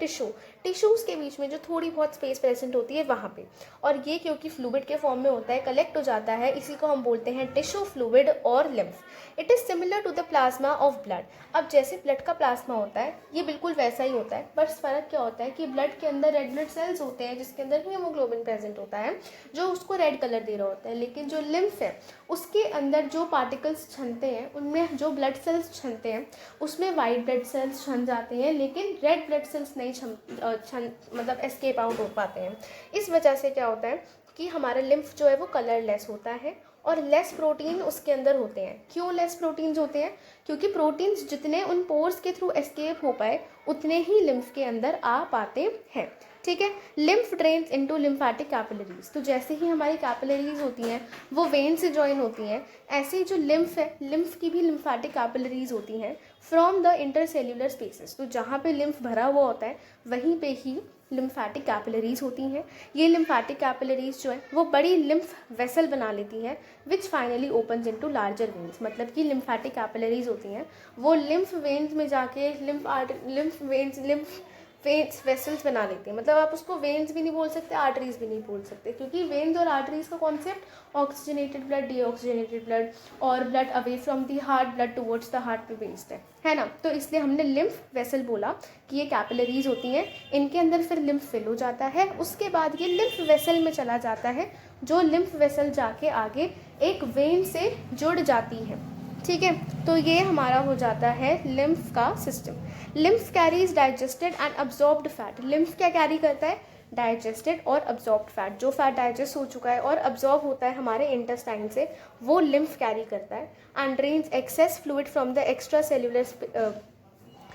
tissues के बीच में जो थोड़ी बहुत स्पेस प्रेजेंट होती है वहाँ पे. और ये क्योंकि फ्लूइड के फॉर्म में होता है, कलेक्ट हो जाता है, इसी को हम बोलते हैं टिश्यू फ्लूइड और lymph. It is similar to the plasma of blood. अब जैसे ब्लड का प्लाज्मा होता है ये बिल्कुल वैसा ही होता है, बस फ़र्क क्या होता है कि ब्लड के अंदर रेड ब्लड सेल्स होते हैं जिसके अंदर हीमोग्लोबिन प्रेजेंट होता है, जो उसको रेड कलर दे रहा होता है. लेकिन जो लिम्फ है उसके अंदर जो पार्टिकल्स छनते हैं, उनमें जो ब्लड सेल्स छनते हैं उसमें वाइट ब्लड सेल्स छन जाते हैं, लेकिन रेड ब्लड सेल्स नहीं छन मतलब एस्केप आउट हो पाते हैं. इस वजह से क्या होता है कि हमारा लिम्फ जो है वो कलरलेस होता है, और लेस प्रोटीन उसके अंदर होते हैं. क्यों लेस प्रोटीन्स होते हैं, क्योंकि प्रोटीन्स जितने उन पोर्स के थ्रू एस्केप हो पाए उतने ही लिम्फ के अंदर आ पाते हैं, ठीक है. Lymph drains into lymphatic capillaries. तो जैसे ही हमारी कैपिलरीज होती हैं वो वेन से ज्वाइन होती हैं, ऐसे ही जो लिम्फ है, लिम्फ की भी लिम्फैटिक कैपिलरीज होती हैं फ्रॉम द इंटरसेल्युलर स्पेसेस. तो जहाँ पे लिम्फ भरा हुआ होता है वहीं पे ही लिम्फैटिक कैपिलरीज होती हैं. ये लिम्फैटिक कैपिलरीज जो है वो बड़ी लिम्फ वेसल बना लेती हैं, which finally opens into larger veins. मतलब कि लिम्फैटिक कैपिलरीज होती हैं वो लिम्फ वेन्स में जाके लिम्फ वेन्स वेसल्स बना लेते हैं. मतलब आप उसको वेन्स भी नहीं बोल सकते, आर्टरीज भी नहीं बोल सकते, क्योंकि वेन्स और आर्टरीज का concept oxygenated blood, deoxygenated blood और blood away from the heart, blood towards the heart पे बेस्ड है ना. तो इसलिए हमने लिम्फ वेसल बोला कि ये कैपिलरीज होती हैं, इनके अंदर फिर लिम्फ फिल हो जाता है, उसके बाद ये लिम्फ वेसल में चला जाता है, जो लिम्फ वेसल जाके आगे एक वेन से जुड़ जाती है, ठीक है. तो ये हमारा हो जाता है लिम्फ का system. Lymph carries digested and absorbed fat. Lymph क्या कैरी करता है, डाइजेस्टेड और अब्जॉर्ब्ड फैट. जो फैट डाइजेस्ट हो चुका है और अब्जॉर्ब होता है हमारे इंटेस्टाइन से, वो लिम्फ कैरी करता है. And drains access fluid from the extra cellular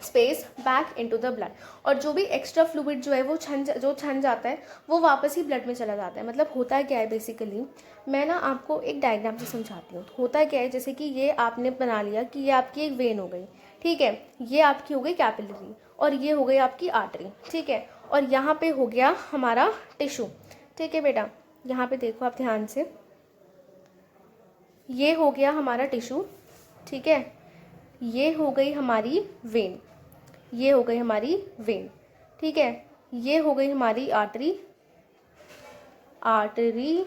space back into the blood. और जो भी एक्स्ट्रा फ्लूइड जो है वो छन जाता है वो वापस ही ब्लड में चला जाता है. मतलब होता क्या है बेसिकली, मैं ना आपको एक डायग्राम से समझाती हूँ. होता क्या है, जैसे कि ये आपने बना लिया कि ये आपकी एक वेन हो गई, ठीक है, ये आपकी हो गई कैपिलरी, और ये हो गई आपकी आर्टरी, ठीक है. और यहाँ पे हो गया हमारा टिश्यू। ठीक है बेटा, यहाँ पे देखो आप ध्यान से, ये हो गया हमारा टिश्यू। ठीक है, ये हो गई हमारी वेन, ये हो गई हमारी वेन। ठीक है, ये हो गई हमारी आर्टरी, आर्टरी,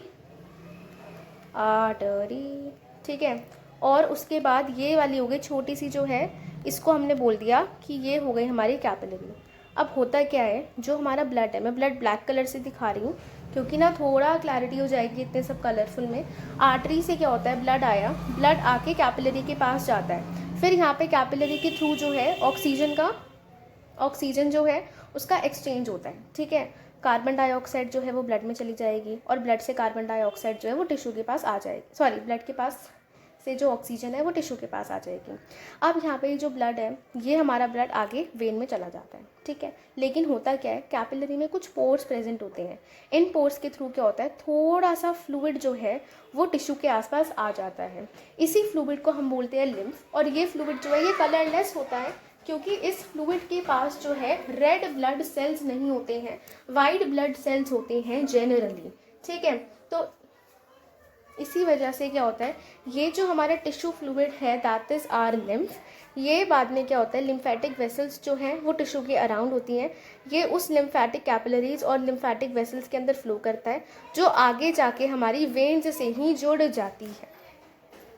आर्टरी। ठीक है, और उसके बाद ये वाली हो गई छोटी सी जो है, इसको हमने बोल दिया कि ये हो गई हमारी कैपिलरी। अब होता क्या है, जो हमारा ब्लड है, मैं ब्लड ब्लैक कलर से दिखा रही हूँ क्योंकि ना थोड़ा क्लैरिटी हो जाएगी इतने सब कलरफुल में। आर्टरी से क्या होता है, ब्लड आया, ब्लड आके कैपिलरी के पास जाता है, फिर यहाँ पे कैपिलरी के थ्रू जो है ऑक्सीजन जो है उसका एक्सचेंज होता है। ठीक है, कार्बन डाइऑक्साइड जो है वो ब्लड में चली जाएगी और ब्लड से कार्बन डाइऑक्साइड जो है वो टिश्यू के पास आ जाएगी, सॉरी ब्लड के पास से जो ऑक्सीजन है वो टिश्यू के पास आ जाएगी। अब यहाँ पे जो ब्लड है, ये हमारा ब्लड आगे वेन में चला जाता है। ठीक है, लेकिन होता क्या है, कैपिलरी में कुछ पोर्स प्रेजेंट होते हैं, इन पोर्स के थ्रू क्या होता है, थोड़ा सा फ्लूइड जो है वो टिश्यू के आसपास आ जाता है। इसी फ्लूइड को हम बोलते हैं लिम्फ, और ये फ्लूइड जो है ये कलरलेस होता है क्योंकि इस फ्लूइड के पास जो है रेड ब्लड सेल्स नहीं होते हैं, वाइट ब्लड सेल्स होते हैं जनरली। ठीक है, तो इसी वजह से क्या होता है, ये जो हमारा टिश्यू फ्लूइड है दैट इज आर लिम्फ, ये बाद में क्या होता है, लिम्फेटिक वेसल्स जो हैं वो टिश्यू के अराउंड होती हैं, ये उस लिम्फेटिक कैपिलरीज और लिम्फेटिक वेसल्स के अंदर फ्लो करता है जो आगे जाके हमारी वेन्स से ही जुड़ जाती है।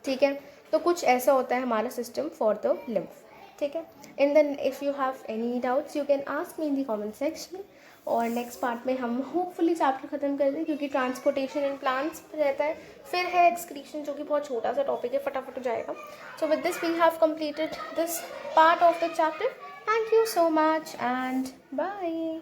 ठीक है, तो कुछ ऐसा होता है हमारा सिस्टम फॉर द लिम्फ। ठीक है, in then if you have any doubts you can ask me in the comment section, और नेक्स्ट पार्ट में हम होपफुली चैप्टर ख़त्म कर दें क्योंकि ट्रांसपोर्टेशन इन प्लांट्स रहता है, फिर है एक्सक्रीशन जो कि बहुत छोटा सा टॉपिक है, फटाफट हो जाएगा। So with this we have completed this part of the chapter. Thank you so much and bye.